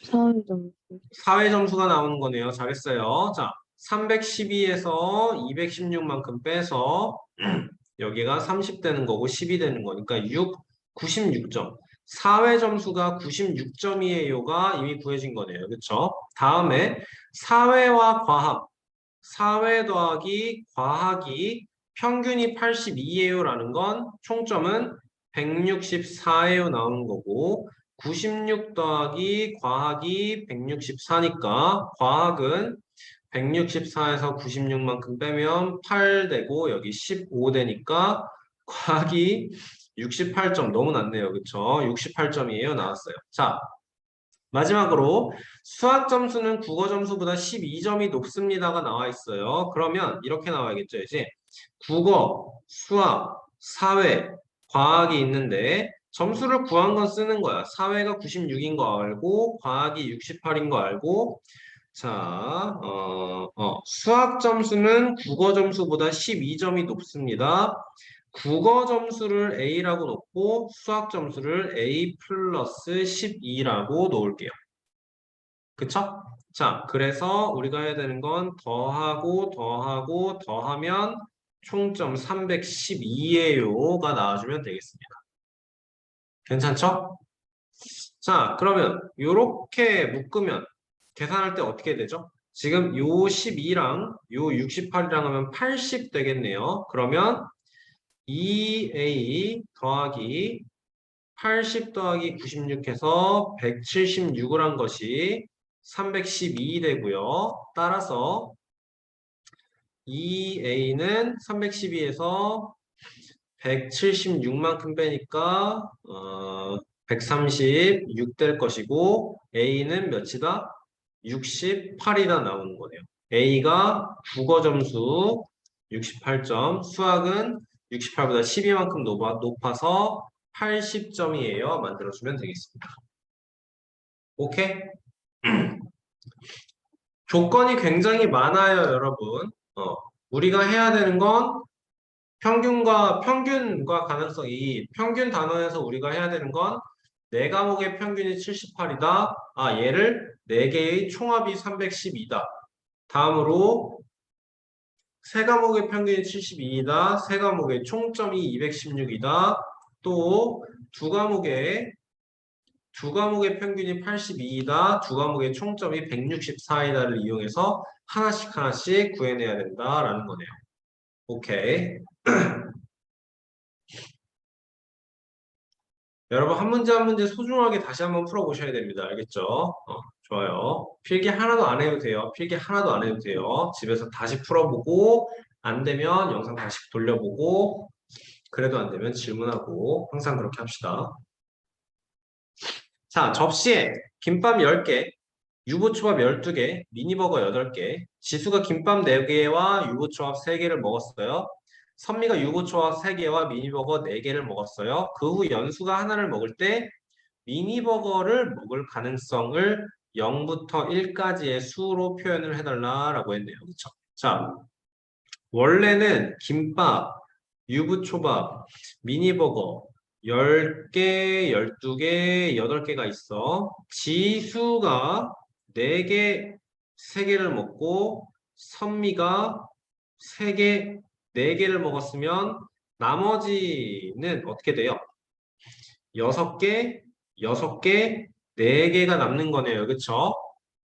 사회 점수. 사회 점수가 나오는 거네요. 잘했어요. 자, 312에서 216만큼 빼서 여기가 30 되는 거고 10이 되는 거니까 96점. 사회 점수가 96점이에요가 이미 구해진 거네요. 그렇죠? 다음에 사회와 과학, 사회 더하기 과학이 평균이 82예요라는 건 총점은 164예요 나오는 거고 96 더하기 과학이 164니까 과학은 164에서 96만큼 빼면 8 되고 여기 15 되니까 과학이 68점 너무 낮네요. 그쵸? 68점이에요. 나왔어요. 자, 마지막으로 수학 점수는 국어 점수보다 12점이 높습니다가 나와 있어요. 그러면 이렇게 나와야겠죠. 이제 국어, 수학, 사회, 과학이 있는데 점수를 구한 건 쓰는 거야. 사회가 96인 거 알고 과학이 68인 거 알고 자, 수학 점수는 국어 점수보다 12점이 높습니다. 국어 점수를 A라고 놓고 수학 점수를 A 플러스 12라고 놓을게요. 그쵸? 자, 그래서 우리가 해야 되는 건 더하고 더하고 더하면 총점 312예요가 나와주면 되겠습니다. 괜찮죠? 자, 그러면 이렇게 묶으면 계산할 때 어떻게 되죠? 지금 요 12랑 요 68이랑 하면 80 되겠네요. 그러면 2a 더하기 80 더하기 96 해서 176을 한 것이 312 되고요. 따라서 2a는 312에서 176만큼 빼니까 136 될 것이고 A는 몇이다? 68이다 나오는 거네요. A가 국어 점수 68점, 수학은 68보다 12만큼 높아서 80점이에요. 만들어주면 되겠습니다. 오케이? 조건이 굉장히 많아요, 여러분. 우리가 해야 되는 건 평균과 가능성이 평균 단원에서 우리가 해야 되는 건 4과목의 평균이 78이다. 아, 얘를 4개의 총합이 312다. 다음으로 3과목의 평균이 72이다. 3과목의 총점이 216이다. 또 2과목의 평균이 82이다. 2과목의 총점이 164이다를 이용해서 하나씩 구해내야 된다라는 거네요. 오케이. 여러분 한 문제 한 문제 소중하게 다시 한번 풀어보셔야 됩니다. 알겠죠? 좋아요. 필기 하나도 안 해도 돼요. 필기 하나도 안 해도 돼요. 집에서 다시 풀어보고 안 되면 영상 다시 돌려보고 그래도 안 되면 질문하고 항상 그렇게 합시다. 자, 접시에 김밥 10개, 유부초밥 12개, 미니버거 8개, 지수가 김밥 4개와 유부초밥 3개를 먹었어요. 선미가 유부초밥 3개와 미니버거 4개를 먹었어요. 그 후 연수가 하나를 먹을 때 미니버거를 먹을 가능성을 0부터 1까지의 수로 표현을 해달라라고 했네요. 그렇죠? 자, 원래는 김밥, 유부초밥, 미니버거 10개, 12개, 8개가 있어. 지수가 4개, 3개를 먹고 선미가 3개, 4개를 먹었으면 나머지는 어떻게 돼요? 6개, 6개, 4개가 남는 거네요. 그쵸?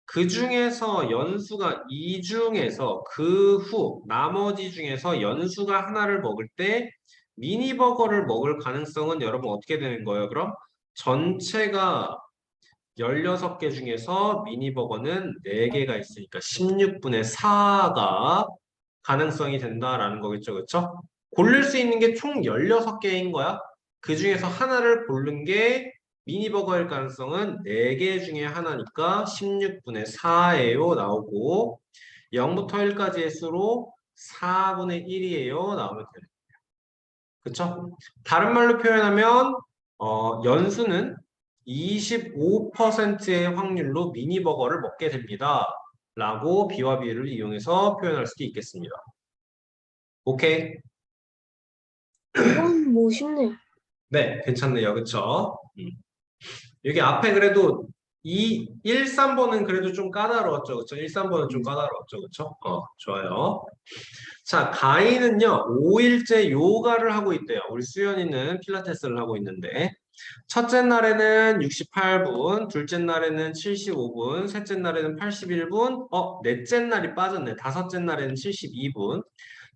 그 중에서 연수가 이 중에서 그 후 나머지 중에서 연수가 하나를 먹을 때 미니버거를 먹을 가능성은 여러분 어떻게 되는 거예요? 그럼 전체가 16개 중에서 미니버거는 4개가 있으니까 16분의 4가 가능성이 된다라는 거겠죠. 그쵸? 고를 수 있는 게 총 16개인 거야. 그 중에서 하나를 고른 게 미니버거일 가능성은 4개 중에 하나니까 16분의 4예요. 나오고 0부터 1까지의 수로 4분의 1이에요. 나오면 되는 거예요. 그쵸? 다른 말로 표현하면 연수는 25%의 확률로 미니버거를 먹게 됩니다. 라고 비와 비를 이용해서 표현할 수도 있겠습니다. 오케이? 이건 뭐 쉽네요. 네, 괜찮네요. 그쵸? 여기 앞에 그래도 1, 3번은 그래도 좀 까다로웠죠. 그쵸? 1, 3번은 좀 까다로웠죠. 그쵸? 좋아요. 자, 가인은요, 5일째 요가를 하고 있대요. 우리 수연이는 필라테스를 하고 있는데, 첫째 날에는 68분, 둘째 날에는 75분, 셋째 날에는 81분, 넷째 날이 빠졌네. 다섯째 날에는 72분,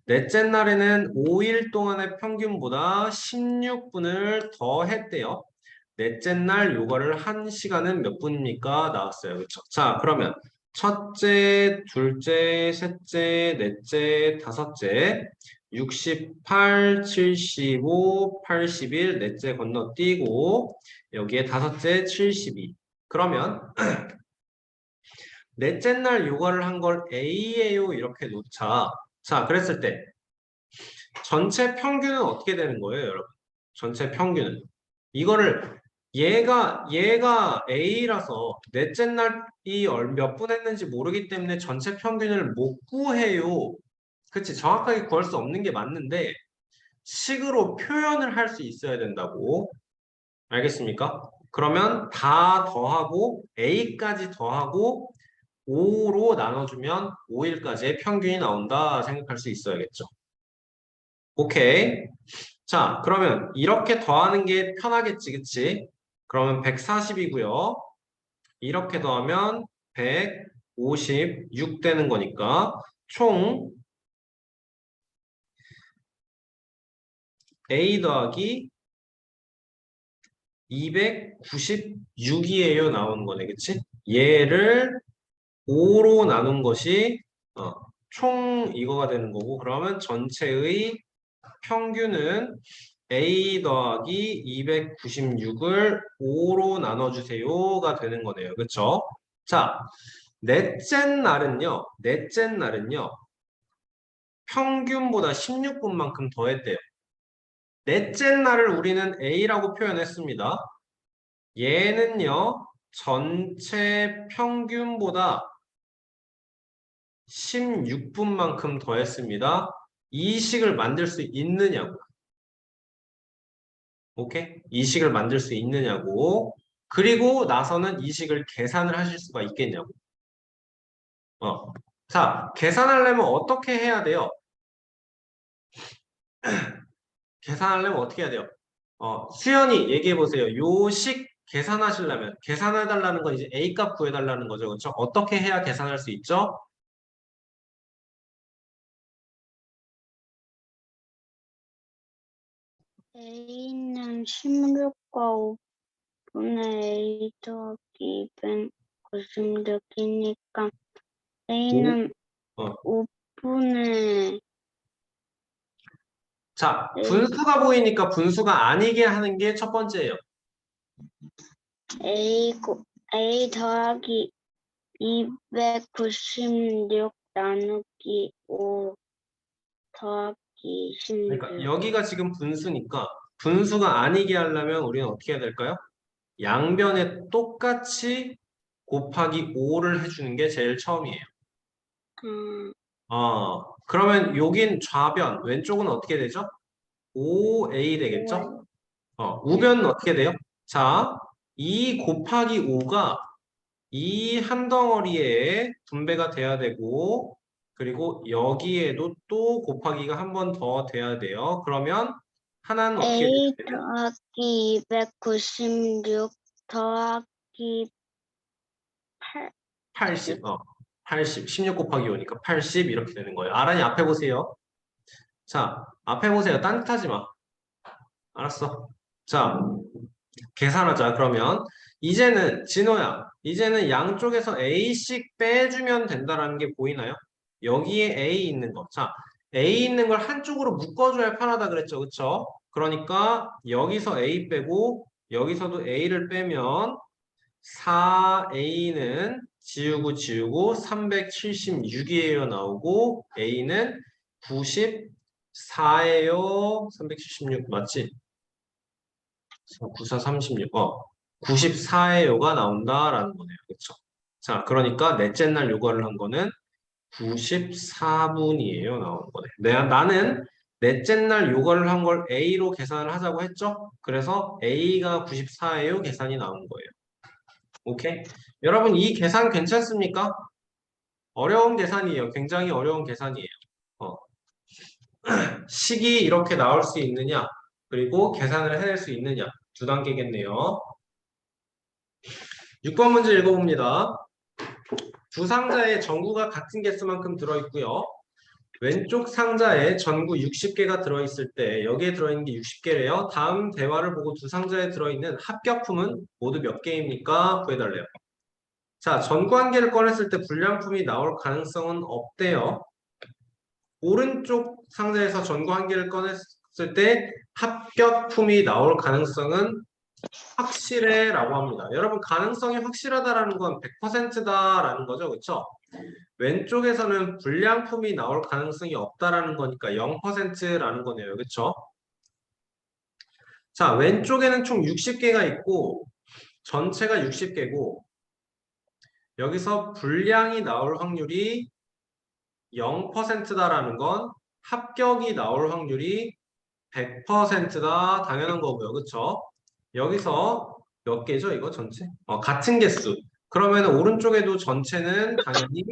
넷째 날에는 5일 동안의 평균보다 16분을 더 했대요. 넷째 날 요거를 한 시간은 몇 분입니까? 나왔어요. 그렇죠? 자, 그러면 첫째, 둘째, 셋째, 넷째, 다섯째, 68, 75, 81, 넷째 건너뛰고 여기에 다섯째 72. 그러면 넷째 날 요거를 한 걸 A예요. 이렇게 놓자. 자, 그랬을 때 전체 평균은 어떻게 되는 거예요, 여러분? 전체 평균은. 이거를 얘가 A라서 넷째 날이 몇 분 했는지 모르기 때문에 전체 평균을 못 구해요. 그치? 정확하게 구할 수 없는 게 맞는데 식으로 표현을 할 수 있어야 된다고. 알겠습니까? 그러면 다 더하고 A까지 더하고 5로 나눠주면 5일까지의 평균이 나온다 생각할 수 있어야겠죠. 오케이. 자, 그러면 이렇게 더하는 게 편하겠지, 그치? 그러면 140이고요. 이렇게 더하면 156 되는 거니까 총 A 더하기 296이에요. 나오는 거네, 그치? 얘를 5로 나눈 것이 총 이거가 되는 거고, 그러면 전체의 평균은 A 더하기 296을 5로 나눠주세요가 되는 거네요. 그쵸? 자, 넷째 날은요, 평균보다 16분만큼 더했대요. 넷째 날을 우리는 A라고 표현했습니다. 얘는요, 전체 평균보다 16분만큼 더했습니다. 이 식을 만들 수 있느냐고. 오케이? 이 식을 만들 수 있느냐고. 그리고 나서는 이 식을 계산을 하실 수가 있겠냐고. 자, 계산하려면 어떻게 해야 돼요? 계산하려면 어떻게 해야 돼요? 수연이 얘기해 보세요. 요 식 계산하시려면 계산해 달라는 건 이제 A 값 구해 달라는 거죠. 그렇죠? 어떻게 해야 계산할 수 있죠? A는 16과 5분의 A 더하기 296이니까 A는 어. 5분의 자, A, 분수가 보이니까 분수가 아니게 하는 게 첫 번째예요. A 더하기 296 나누기 5 더하기 16. 그러니까 여기가 지금 분수니까 분수가 아니게 하려면 우리는 어떻게 해야 될까요? 양변에 똑같이 곱하기 5를 해주는 게 제일 처음이에요. 그러면 여긴 좌변, 왼쪽은 어떻게 되죠? 5A 되겠죠? 우변은 어떻게 돼요? 자, 2 곱하기 5가 이 한 덩어리에 분배가 돼야 되고, 그리고 여기에도 또 곱하기가 한 번 더 돼야 돼요. 그러면 하나는 어떻게 A 돼요? 더하기 296 더하기 8. 80, 80, 16 곱하기 5니까 80 이렇게 되는 거예요. 아란이 앞에 보세요. 자, 앞에 보세요. 딴짓하지 마. 알았어. 자, 계산하자. 그러면 이제는 진호야, 이제는 양쪽에서 A씩 빼주면 된다라는 게 보이나요? 여기에 A 있는 거. 자, A 있는 걸 한쪽으로 묶어줘야 편하다 그랬죠, 그쵸? 그러니까 여기서 A 빼고 여기서도 A를 빼면 4A는 지우고 지우고 376이에요 나오고 A는 94예요. 376 맞지? 94, 36, 94예요가 나온다라는 거네요. 그렇죠? 자, 그러니까 넷째 날 요거를 한 거는 94분이에요. 나오는 거네. 나는 넷째 날 요거를 한 걸 A로 계산을 하자고 했죠? 그래서 A가 94예요. 계산이 나온 거예요. 오케이? 여러분, 이 계산 괜찮습니까? 어려운 계산이에요. 굉장히 어려운 계산이에요. 어. 식이 이렇게 나올 수 있느냐? 그리고 계산을 해낼 수 있느냐? 두 단계겠네요. 6번 문제 읽어봅니다. 두 상자에 전구가 같은 개수만큼 들어있고요. 왼쪽 상자에 전구 60개가 들어있을 때 여기에 들어있는 게 60개래요. 다음 대화를 보고 두 상자에 들어있는 합격품은 모두 몇 개입니까? 구해달래요. 자, 전구 한 개를 꺼냈을 때 불량품이 나올 가능성은 없대요. 오른쪽 상자에서 전구 한 개를 꺼냈을 때 합격품이 나올 가능성은 확실해 라고 합니다. 여러분, 가능성이 확실하다라는 건 100%다라는 거죠. 그렇죠? 왼쪽에서는 불량품이 나올 가능성이 없다라는 거니까 0%라는 거네요. 그렇죠? 자, 왼쪽에는 총 60개가 있고 전체가 60개고 여기서 불량이 나올 확률이 0%다라는 건 합격이 나올 확률이 100%다 당연한 거고요. 그렇죠? 여기서 몇 개죠? 이거 전체? 같은 개수. 그러면 오른쪽에도 전체는 당연히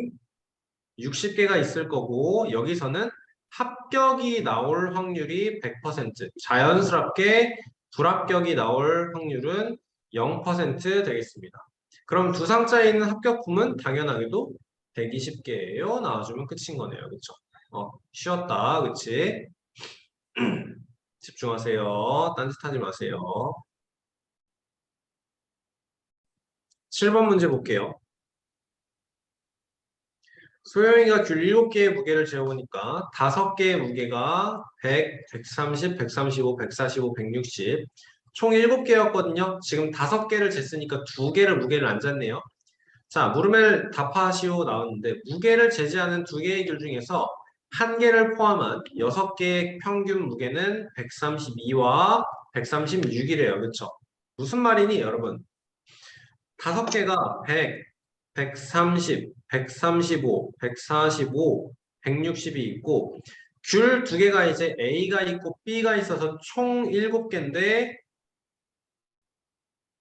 60개가 있을 거고 여기서는 합격이 나올 확률이 100%. 자연스럽게 불합격이 나올 확률은 0% 되겠습니다. 그럼 두 상자에 있는 합격품은 당연하게도 120개예요. 나와주면 끝인 거네요. 그렇죠? 쉬웠다. 그치? 집중하세요. 딴짓하지 마세요. 7번 문제 볼게요. 소영이가 귤 7개의 무게를 재어보니까 5개의 무게가 100, 130, 135, 145, 160, 총 7개였거든요. 지금 5개를 쟀으니까 2개를 무게를 안 쟀네요. 자, 물음을 답하시오 나왔는데 무게를 재지 않은 2개의 귤 중에서 1개를 포함한 6개의 평균 무게는 132와 136이래요. 그렇죠? 무슨 말이니, 여러분? 5개가 100, 130, 135, 145, 160이 있고 귤 2개가 이제 A가 있고 B가 있어서 총 7개인데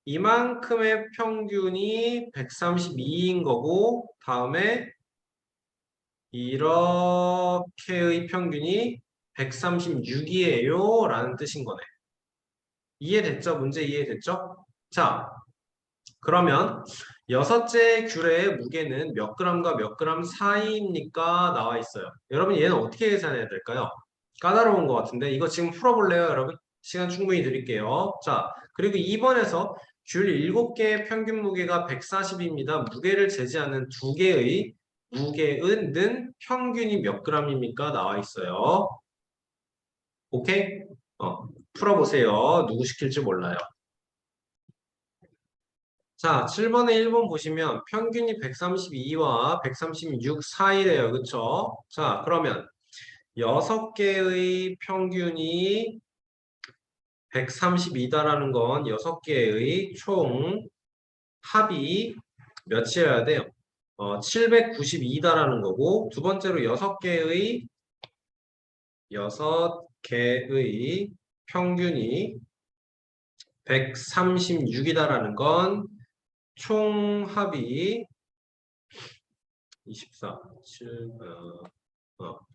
이만큼의 평균이 132인 거고 다음에 이렇게의 평균이 136이에요 라는 뜻인 거네. 이해됐죠? 문제 이해됐죠? 자, 그러면 6째 귤의 무게는 몇 그램과 몇 그램 사이입니까? 나와 있어요. 여러분 얘는 어떻게 계산해야 될까요? 까다로운 것 같은데 이거 지금 풀어볼래요, 여러분? 시간 충분히 드릴게요. 자, 그리고 2번에서 귤 7개의 평균 무게가 140입니다. 무게를 재지 않은 2개의 무게는 평균이 몇 그램입니까? 나와 있어요. 오케이? 풀어보세요. 누구 시킬지 몰라요. 자, 7번에 1번 보시면 평균이 132와 136 사이래요. 그쵸? 자, 그러면 6개의 평균이 132다라는 건 6개의 총 합이 몇이어야 돼요? 792다라는 거고 두 번째로 6개의 평균이 136이다라는 건 총 합이 24,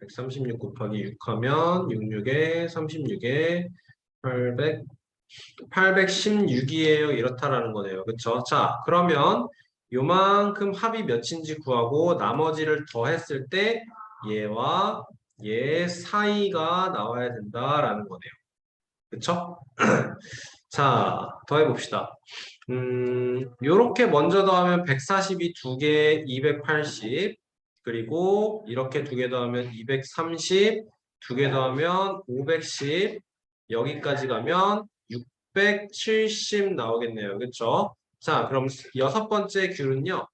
136 곱하기 6 하면 66에 36에 816이에요. 이렇다라는 거네요. 그쵸? 자, 그러면 요만큼 합이 몇인지 구하고 나머지를 더했을 때 얘와 얘 사이가 나와야 된다라는 거네요. 그쵸? 자, 더해봅시다. 요렇게 먼저 더하면 140이 2개, 280. 그리고 이렇게 2개 더하면 230. 2개 더하면 510. 여기까지 가면 670 나오겠네요. 그쵸? 자, 그럼 여섯 번째 귤은요.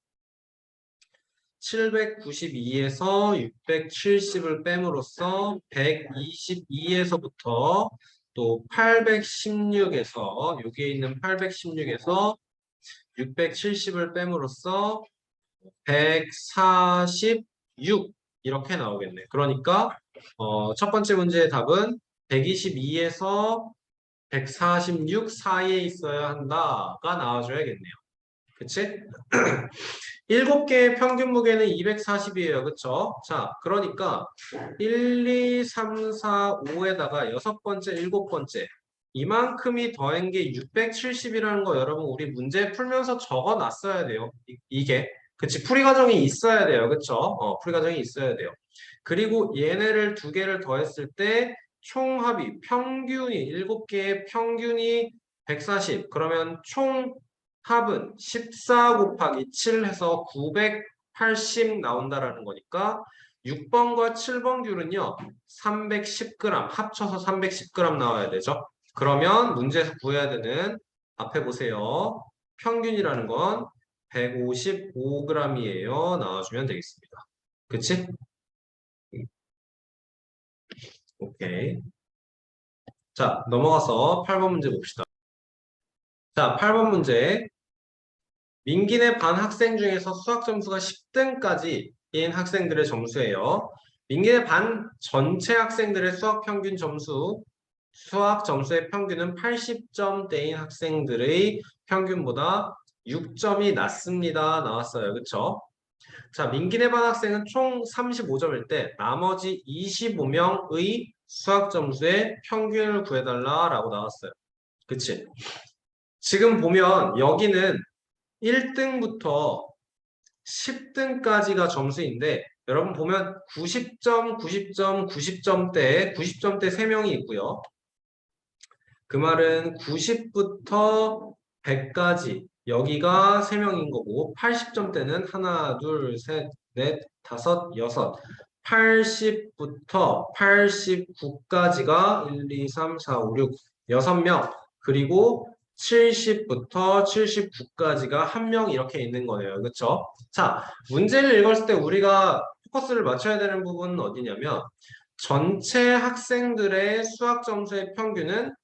792에서 670을 뺨으로써 122에서부터 또 816에서 여기에 있는 816에서 670을 뺨으로써 146 이렇게 나오겠네. 그러니까 첫 번째 문제의 답은 122에서 146 사이에 있어야 한다가 나와줘야겠네요. 그치? 7개의 평균 무게는 240이에요. 그쵸? 자, 그러니까 1, 2, 3, 4, 5에다가 여섯 번째, 일곱 번째 이만큼이 더한 게 670이라는 거 여러분 우리 문제 풀면서 적어 놨어야 돼요. 이게. 그치? 풀이 과정이 있어야 돼요. 그쵸? 풀이 과정이 있어야 돼요. 그리고 얘네를 두 개를 더했을 때 총합이 평균이 7개의 평균이 140. 그러면 총 합은 14 곱하기 7 해서 980 나온다라는 거니까 6번과 7번 귤은요 310g 합쳐서 310g 나와야 되죠. 그러면 문제에서 구해야 되는 앞에 보세요. 평균이라는 건 155g이에요. 나와주면 되겠습니다. 그치? 오케이. 자, 넘어가서 8번 문제 봅시다. 자, 8번 문제. 민기네 반 학생 중에서 수학 점수가 10등까지인 학생들의 점수예요. 민기네 반 전체 학생들의 수학 평균 점수, 수학 점수의 평균은 80점대인 학생들의 평균보다 6점이 낮습니다. 나왔어요. 그쵸? 자, 민기네 반 학생은 총 35점일 때 나머지 25명의 수학 점수의 평균을 구해달라라고 나왔어요. 그치? 지금 보면 여기는 1등부터 10등까지가 점수인데 여러분 보면 90점, 90점, 90점대, 90점대 3명이 있고요. 그 말은 90부터 100까지 여기가 3명인 거고 80점대는 하나, 둘, 셋, 넷, 다섯, 여섯 80부터 89까지가 1, 2, 3, 4, 5, 6, 6명 그리고 70부터 79까지가 1명 이렇게 있는 거네요. 그렇죠? 자, 문제를 읽었을 때 우리가 포커스를 맞춰야 되는 부분은 어디냐면 전체 학생들의 수학 점수의 평균은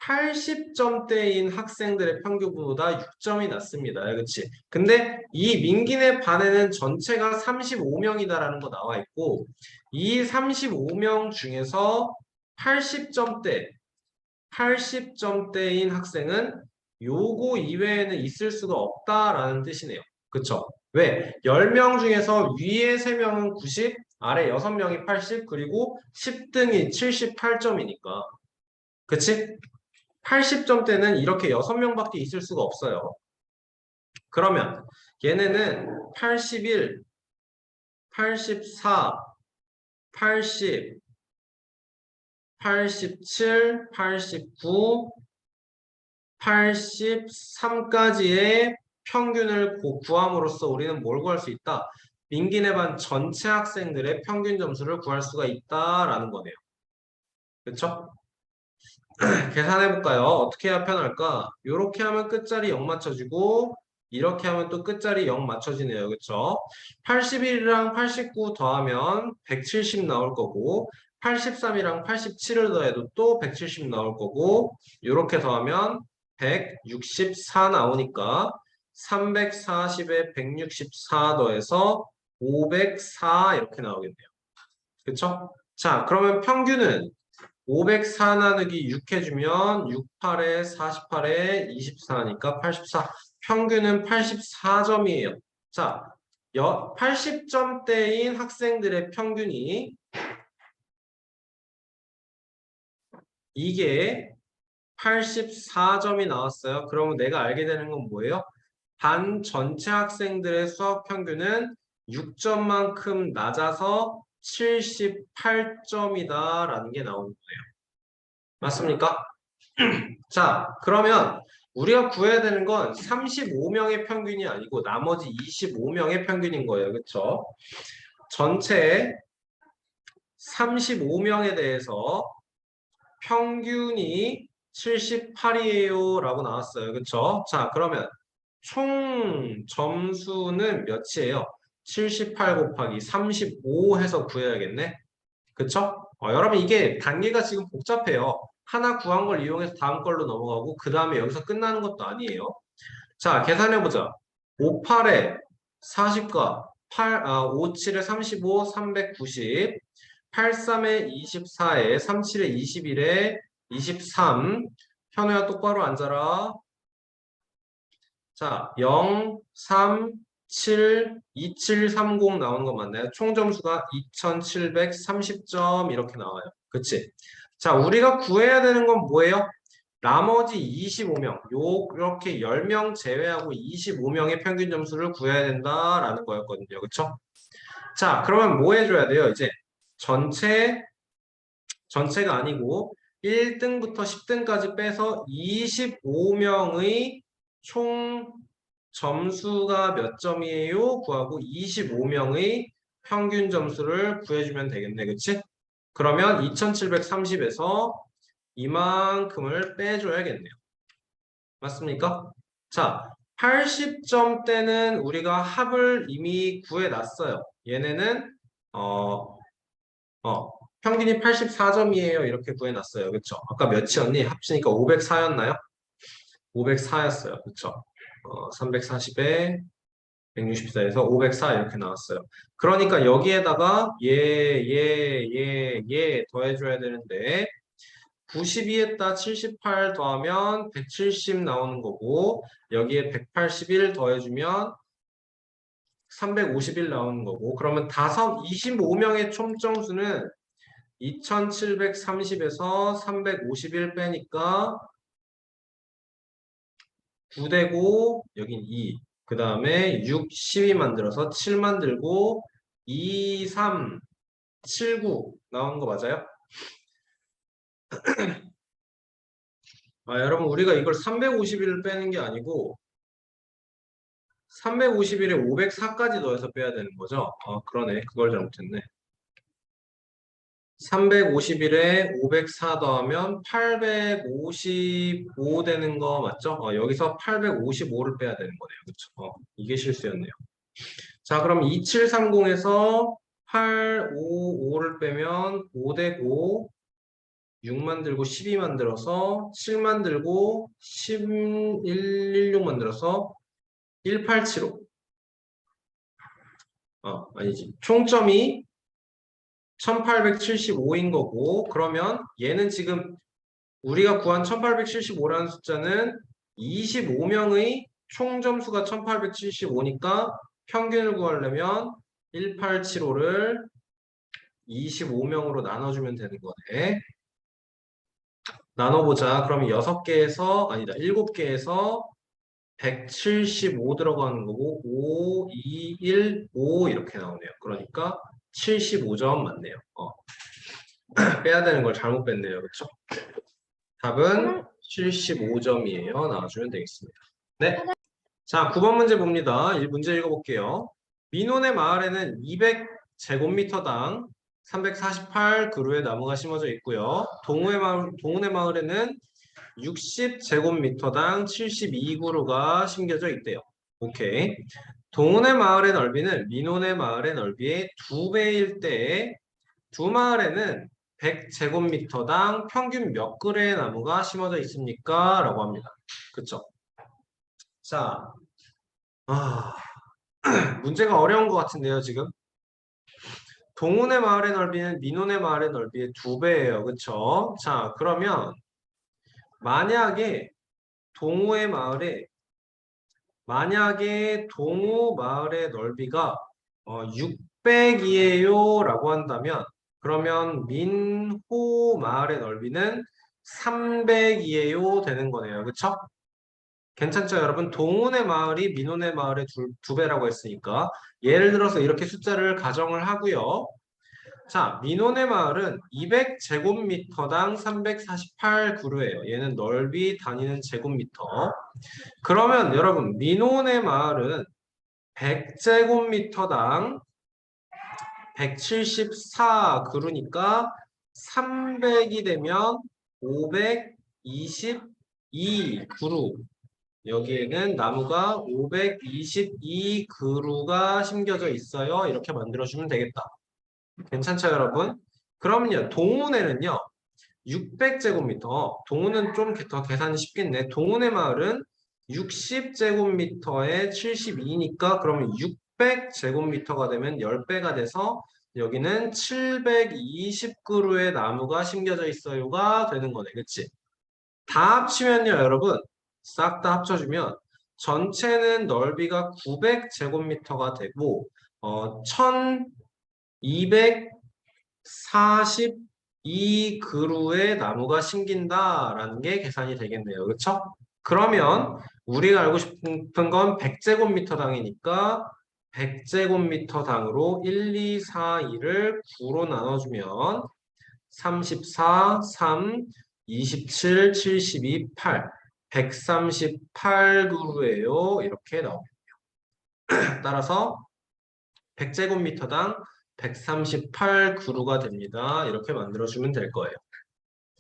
80점대인 학생들의 평균보다 6점이 낮습니다. 그렇지? 근데 이 민기네 반에는 전체가 35명이다라는 거 나와 있고 이 35명 중에서 80점대인 학생은 요거 이외에는 있을 수가 없다라는 뜻이네요. 그쵸? 왜? 10명 중에서 위에 3명은 90, 아래 6명이 80, 그리고 10등이 78점이니까. 그치? 80점대는 이렇게 6명밖에 있을 수가 없어요. 그러면 얘네는 81, 84, 80, 87, 89, 83까지의 평균을 구함으로써 우리는 뭘 구할 수 있다? 민기네 반 전체 학생들의 평균 점수를 구할 수가 있다라는 거네요. 그렇죠? 계산해 볼까요? 어떻게 해야 편할까? 이렇게 하면 끝자리 0 맞춰지고 이렇게 하면 또 끝자리 0 맞춰지네요. 그렇죠? 81이랑 89 더하면 170 나올 거고 83이랑 87을 더해도 또 170 나올 거고 이렇게 더하면 164 나오니까 340에 164 더해서 504 이렇게 나오겠네요. 그렇죠? 자, 그러면 평균은 504 나누기 6 해주면 6, 8에 48에 24니까 84. 평균은 84점이에요. 자, 80점대인 학생들의 평균이 이게 84점이 나왔어요. 그러면 내가 알게 되는 건 뭐예요? 반 전체 학생들의 수학 평균은 6점만큼 낮아서 78점이다라는 게 나오는 거예요. 맞습니까? 자, 그러면 우리가 구해야 되는 건 35명의 평균이 아니고 나머지 25명의 평균인 거예요. 그렇죠? 전체 35명에 대해서 평균이 78이에요 라고 나왔어요. 그쵸? 자, 그러면 총 점수는 몇이에요? 78 곱하기 35 해서 구해야겠네. 그쵸? 여러분 이게 단계가 지금 복잡해요. 하나 구한 걸 이용해서 다음 걸로 넘어가고 그 다음에 여기서 끝나는 것도 아니에요. 자, 계산해보자. 58에 40과 57에 35, 390, 83에 24에 37에 21에 23. 현우야 똑바로 앉아라. 자, 0, 3, 7, 2730 나오는 거 맞나요? 총 점수가 2730점 이렇게 나와요. 그치? 자, 우리가 구해야 되는 건 뭐예요? 나머지 25명, 이렇게 10명 제외하고 25명의 평균 점수를 구해야 된다라는 거였거든요. 그쵸? 자, 그러면 뭐 해줘야 돼요? 이제 전체가 아니고 1등부터 10등까지 빼서 25명의 총 점수가 몇 점이에요? 구하고 25명의 평균 점수를 구해주면 되겠네. 그치? 그러면 2730에서 이만큼을 빼줘야겠네요. 맞습니까? 자, 80점대는 우리가 합을 이미 구해놨어요. 얘네는 평균이 84점이에요. 이렇게 구해놨어요. 그쵸? 아까 몇이었니? 합치니까 504였나요? 504였어요. 그쵸? 340에 164에서 504 이렇게 나왔어요. 그러니까 여기에다가 얘 더해줘야 되는데 92에다 78 더하면 170 나오는 거고 여기에 181 더해주면 351 나오는 거고 그러면 25명의 총 점수는 2730에서 351 빼니까 9되고 여긴 2. 그 다음에 6, 12 만들어서 7 만들고 2, 3, 7, 9 나오는 거 맞아요? 여러분 우리가 이걸 351을 빼는 게 아니고 351에 504까지 더해서 빼야 되는 거죠? 그러네. 그걸 잘못했네. 351에 504 더하면 855 되는 거 맞죠? 여기서 855를 빼야 되는 거네요. 그쵸? 이게 실수였네요. 자, 그럼 2730에서 855를 빼면 5 되고 6 만들고 12 만들어서 7 만들고 1116 만들어서 1875. 아니지. 총점이 1875인 거고 그러면 얘는 지금 우리가 구한 1875라는 숫자는 25명의 총 점수가 1875니까 평균을 구하려면 1875를 25명으로 나눠주면 되는 거네. 나눠보자. 그러면 6개에서 아니다. 7개에서 175 들어가는 거고 5, 2, 1, 5 이렇게 나오네요. 그러니까 75점 맞네요. 빼야 되는 걸 잘못 뺐네요. 그렇죠? 답은 75점이에요. 나와주면 되겠습니다. 네. 자, 9번 문제 봅니다. 문제 읽어볼게요. 민원의 마을에는 200제곱미터당 348그루의 나무가 심어져 있고요. 동운의 마을에는 60제곱미터당 72그루가 심겨져 있대요. 오케이. 동운의 마을의 넓이는 민원의 마을의 넓이의 2배일 때 두 마을에는 100제곱미터당 평균 몇 그루의 나무가 심어져 있습니까? 라고 합니다. 그쵸? 자, 문제가 어려운 것 같은데요, 지금? 동운의 마을의 넓이는 민운의 마을의 넓이의 2배예요. 그쵸? 자, 그러면 만약에 동우의 마을에 만약에 동우 마을의 넓이가 600이에요 라고 한다면 그러면 민호 마을의 넓이는 300이에요 되는 거네요. 그쵸? 괜찮죠, 여러분? 동훈의 마을이 민훈의 마을의 두 배라고 했으니까 예를 들어서 이렇게 숫자를 가정을 하고요. 자, 민원의 마을은 200제곱미터당 348그루예요. 얘는 넓이 다니는 제곱미터. 그러면 여러분, 민원의 마을은 100제곱미터당 174그루니까 300이 되면 522그루. 여기에는 나무가 522그루가 심겨져 있어요. 이렇게 만들어주면 되겠다. 괜찮죠, 여러분? 그러면요, 동운에는요, 600제곱미터. 동운은 좀 더 계산이 쉽겠네. 동운의 마을은 60제곱미터에 72니까 그러면 600제곱미터가 되면 10배가 돼서 여기는 720그루의 나무가 심겨져 있어요가 되는 거네. 그치? 다 합치면요, 여러분. 싹 다 합쳐주면 전체는 넓이가 900제곱미터가 되고 1242그루의 나무가 심긴다라는 게 계산이 되겠네요. 그렇죠? 그러면 우리가 알고 싶은 건 100제곱미터당이니까 100제곱미터당으로 1, 2, 4, 2를 9로 나눠주면 34, 3, 27, 72, 8 138그루예요. 이렇게 나옵니다. 따라서 100제곱미터당 138그루가 됩니다. 이렇게 만들어주면 될 거예요.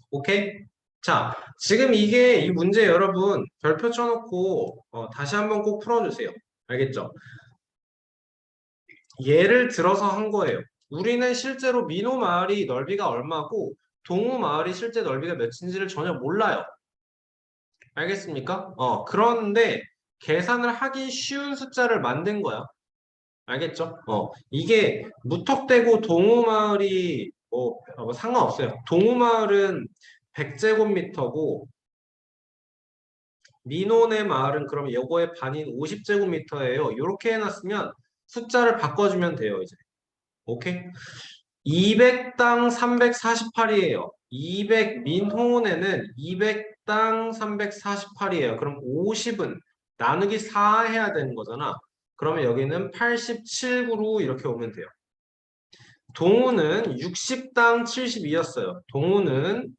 오케이? 자, 지금 이 문제 여러분 별표 쳐놓고 다시 한번 꼭 풀어주세요. 알겠죠? 예를 들어서 한 거예요. 우리는 실제로 민호 마을이 넓이가 얼마고 동우 마을이 실제 넓이가 몇인지를 전혀 몰라요. 알겠습니까? 그런데 계산을 하기 쉬운 숫자를 만든 거야. 알겠죠? 이게 무턱대고 동우마을이 뭐 상관없어요. 동우마을은 100제곱미터고 민원의 마을은 그럼 요거의 반인 50제곱미터예요. 이렇게 해놨으면 숫자를 바꿔주면 돼요, 이제. 오케이? 200당 348이에요. 200 민호원에는 200당 348이에요. 그럼 50은 나누기 4 해야 되는 거잖아. 그러면 여기는 87구로 이렇게 오면 돼요. 동우는 60당 72였어요. 동우는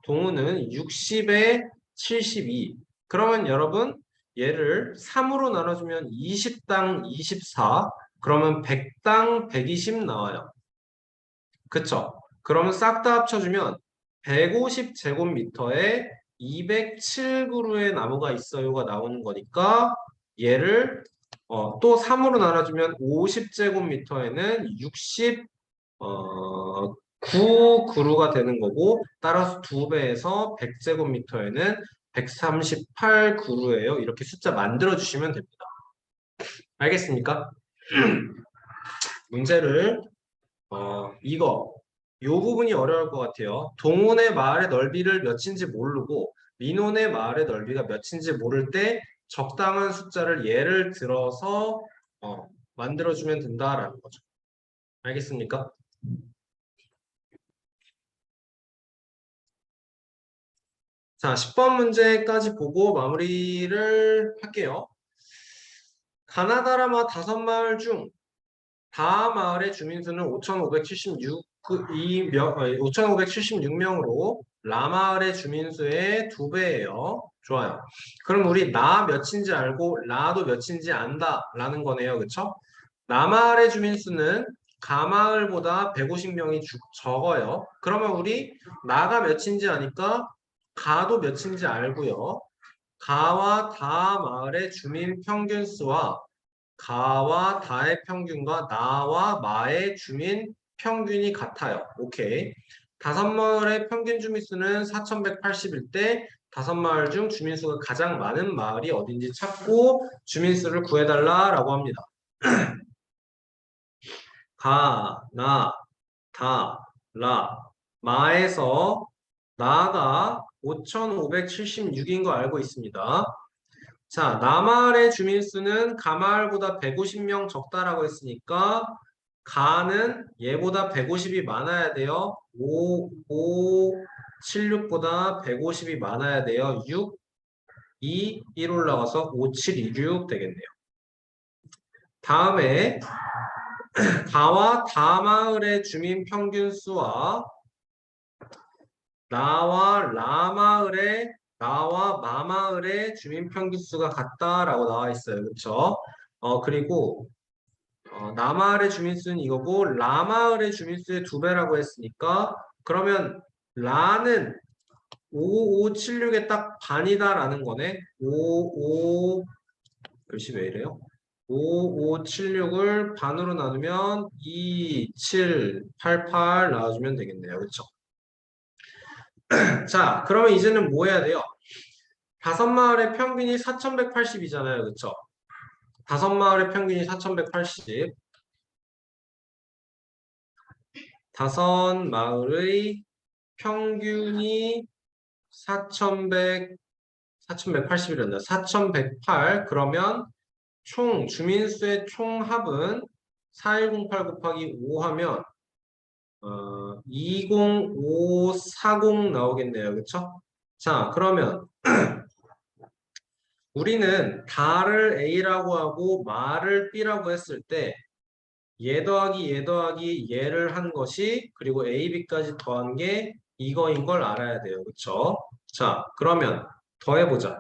60에 72. 그러면 여러분 얘를 3으로 나눠주면 20당 24. 그러면 100당 120 나와요. 그쵸? 그러면 싹 다 합쳐주면 150제곱미터에 207그루의 나무가 있어요가 나오는 거니까 얘를 또 3으로 나눠주면 50제곱미터에는 69그루가 되는 거고 따라서 2배에서 100제곱미터에는 138그루예요. 이렇게 숫자 만들어 주시면 됩니다. 알겠습니까? 문제를 요 부분이 어려울 것 같아요. 동훈의 마을의 넓이를 몇인지 모르고 민원의 마을의 넓이가 몇인지 모를 때 적당한 숫자를 예를 들어서 만들어주면 된다라는 거죠. 알겠습니까? 자, 10번 문제까지 보고 마무리를 할게요. 가나다라마 5마을 중 다하 마을의 주민수는 5,576명으로 라마을의 주민수의 2배예요. 좋아요. 그럼 우리 나 몇인지 알고 라도 몇인지 안다라는 거네요. 그쵸? 라마을의 주민수는 가마을보다 150명이 적어요. 그러면 우리 나가 몇인지 아니까 가도 몇인지 알고요. 가와 다 마을의 주민 평균수와 가와 다의 평균과 나와 마의 주민 평균이 같아요. 오케이. 5마을의 평균 주민수는 4,180일 때 5마을 중 주민수가 가장 많은 마을이 어딘지 찾고 주민수를 구해달라라고 합니다. 가, 나, 다, 라, 마에서 나가 5,576인 거 알고 있습니다. 자, 남아을의 주민수는 가마을보다 150명 적다라고 했으니까 가는 얘보다 150이 많아야 돼요. 5576보다 150이 많아야 돼요. 6, 2, 1 올라가서 5726 되겠네요. 다음에 가와 다마을의 주민 평균 수와 나와 마마을의 주민 평균 수가 같다라고 나와 있어요. 그렇죠? 그리고 나마을의 주민 수는 이거고 라마을의 주민 수의 2배라고 했으니까 그러면 라는 5576의 딱 반이다라는 거네. 55 글씨 왜 이래요? 5576을 반으로 나누면 2788 나와주면 되겠네요. 그렇죠? 자, 그러면 이제는 뭐 해야 돼요? 다섯 마을의 평균이 4180이잖아요. 그렇죠? 다섯 마을의 평균이 4180. 다섯 마을의 평균이 4180이란다. 4108. 그러면 총 주민수의 총합은 4108 곱하기 5 하면 20540 나오겠네요. 그렇죠? 자, 그러면 우리는 다를 A라고 하고 마를 B라고 했을 때 얘 더하기 얘 더하기 얘를 한 것이 그리고 A, B까지 더한 게 이거인 걸 알아야 돼요. 그렇죠? 자, 그러면 더해보자.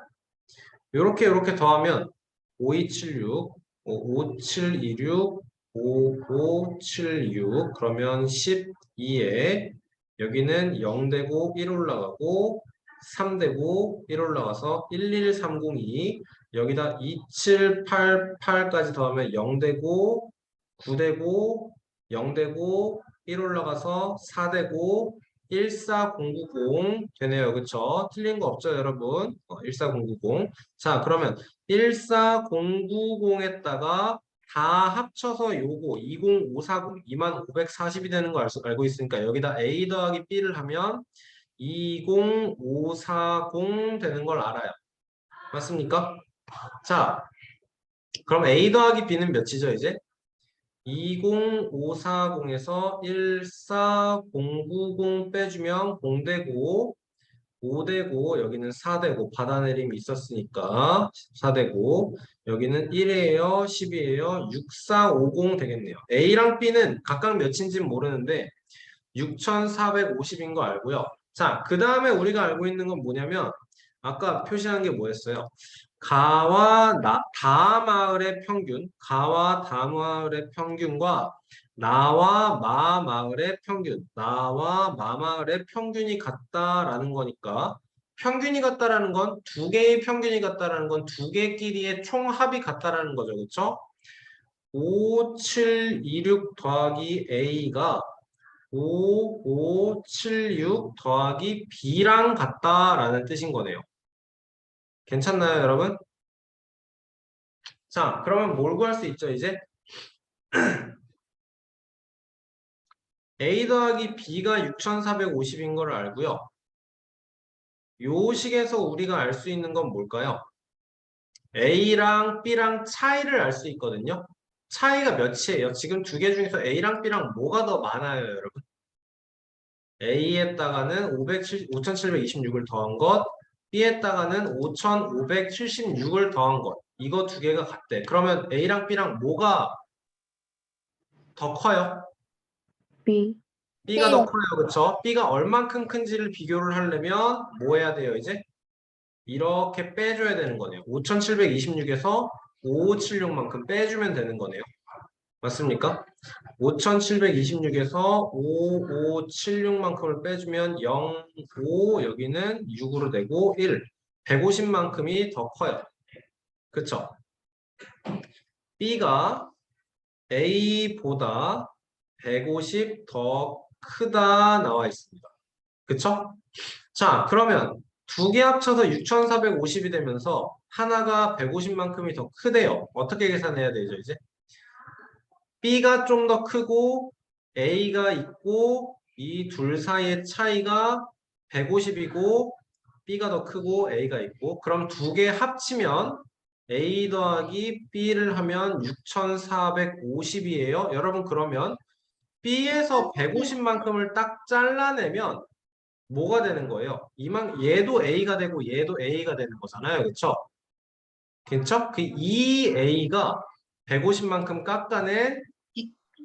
요렇게 더하면 5276, 5726, 5576 그러면 12에 여기는 0 되고 1 올라가고 3 되고 1 올라가서 11302 여기다 2788까지 더하면 0 되고 9 되고 0 되고 1 올라가서 4 되고 14090 되네요. 그쵸? 틀린 거 없죠, 여러분? 14090. 자, 그러면 14090에다가 다 합쳐서 요거 20540, 2540이 되는 거 알고 있으니까 여기다 A 더하기 B를 하면 20540 되는 걸 알아요. 맞습니까? 자, 그럼 A 더하기 B는 몇이죠, 이제? 20540에서 14090 빼주면 0 되고 5 되고 여기는 4 되고 받아내림이 있었으니까 4 되고 여기는 1이에요 10이에요 6450 되겠네요. A랑 B는 각각 몇인지는 모르는데 6450인 거 알고요. 자, 그 다음에 우리가 알고 있는 건 뭐냐면 아까 표시한 게 뭐였어요? 가와 다마을의 평균, 가와 다마을의 평균과 나와 마마을의 평균, 나와 마마을의 평균이 같다라는 거니까 평균이 같다라는 건 두 개의 평균이 같다라는 건 두 개끼리의 총합이 같다라는 거죠. 그렇죠? 5726 더하기 A가 5576 더하기 B랑 같다라는 뜻인 거네요. 괜찮나요, 여러분? 자, 그러면 뭘 구할 수 있죠, 이제? A 더하기 B가 6450인 걸 알고요. 요 식에서 우리가 알 수 있는 건 뭘까요? A랑 B랑 차이를 알 수 있거든요. 차이가 몇이에요? 지금 두 개 중에서 A랑 B랑 뭐가 더 많아요, 여러분? A에다가는 5726을 더한 것, B에다가는 5576을 더한 것. 이거 두 개가 같대. 그러면 A랑 B랑 뭐가 더 커요? B. B가 더 B요. 커요. 그쵸? B가 얼만큼 큰지를 비교를 하려면 뭐 해야 돼요, 이제? 이렇게 빼줘야 되는 거네요. 5726에서 5576만큼 빼주면 되는 거네요. 맞습니까? 5726에서 5576만큼을 빼주면 0, 5, 여기는 6으로 되고 1, 150만큼이 더 커요. 그쵸? B가 A보다 150 더 크다 나와 있습니다. 그쵸? 자, 그러면 두 개 합쳐서 6450이 되면서 하나가 150만큼이 더 크대요. 어떻게 계산해야 되죠, 이제? B가 좀 더 크고 A가 있고 이 둘 사이의 차이가 150이고 B가 더 크고 A가 있고 그럼 두 개 합치면 A 더하기 B를 하면 6,450이에요. 여러분 그러면 B에서 150만큼을 딱 잘라내면 뭐가 되는 거예요? 얘도 A가 되고 얘도 A가 되는 거잖아요. 그렇죠? 괜찮? 그 2A가 150만큼 깎아낸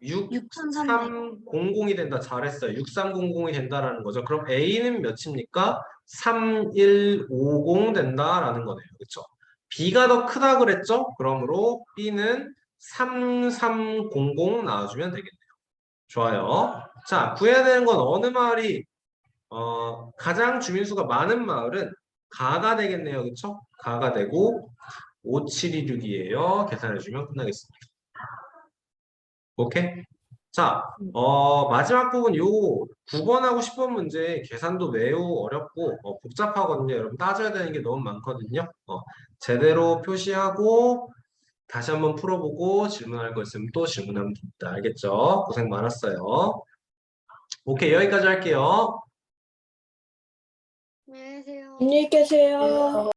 6300이 된다. 잘했어요. 6300이 된다라는 거죠. 그럼 A는 몇입니까? 3150 된다라는 거네요. 그렇죠? B가 더 크다 그랬죠? 그러므로 B는 3300 나와주면 되겠네요. 좋아요. 자, 구해야 되는 건 어느 마을이 가장 주민수가 많은 마을은 가가 되겠네요. 그렇죠? 가가 되고 5726이에요. 계산해주면 끝나겠습니다. 오케이? 자, 마지막 부분 요 9번하고 10번 문제 계산도 매우 어렵고 복잡하거든요. 여러분 따져야 되는 게 너무 많거든요. 제대로 표시하고 다시 한번 풀어보고 질문할 거 있으면 또 질문하면 됩니다. 알겠죠? 고생 많았어요. 오케이, 여기까지 할게요. 안녕히 계세요. 안녕히 계세요.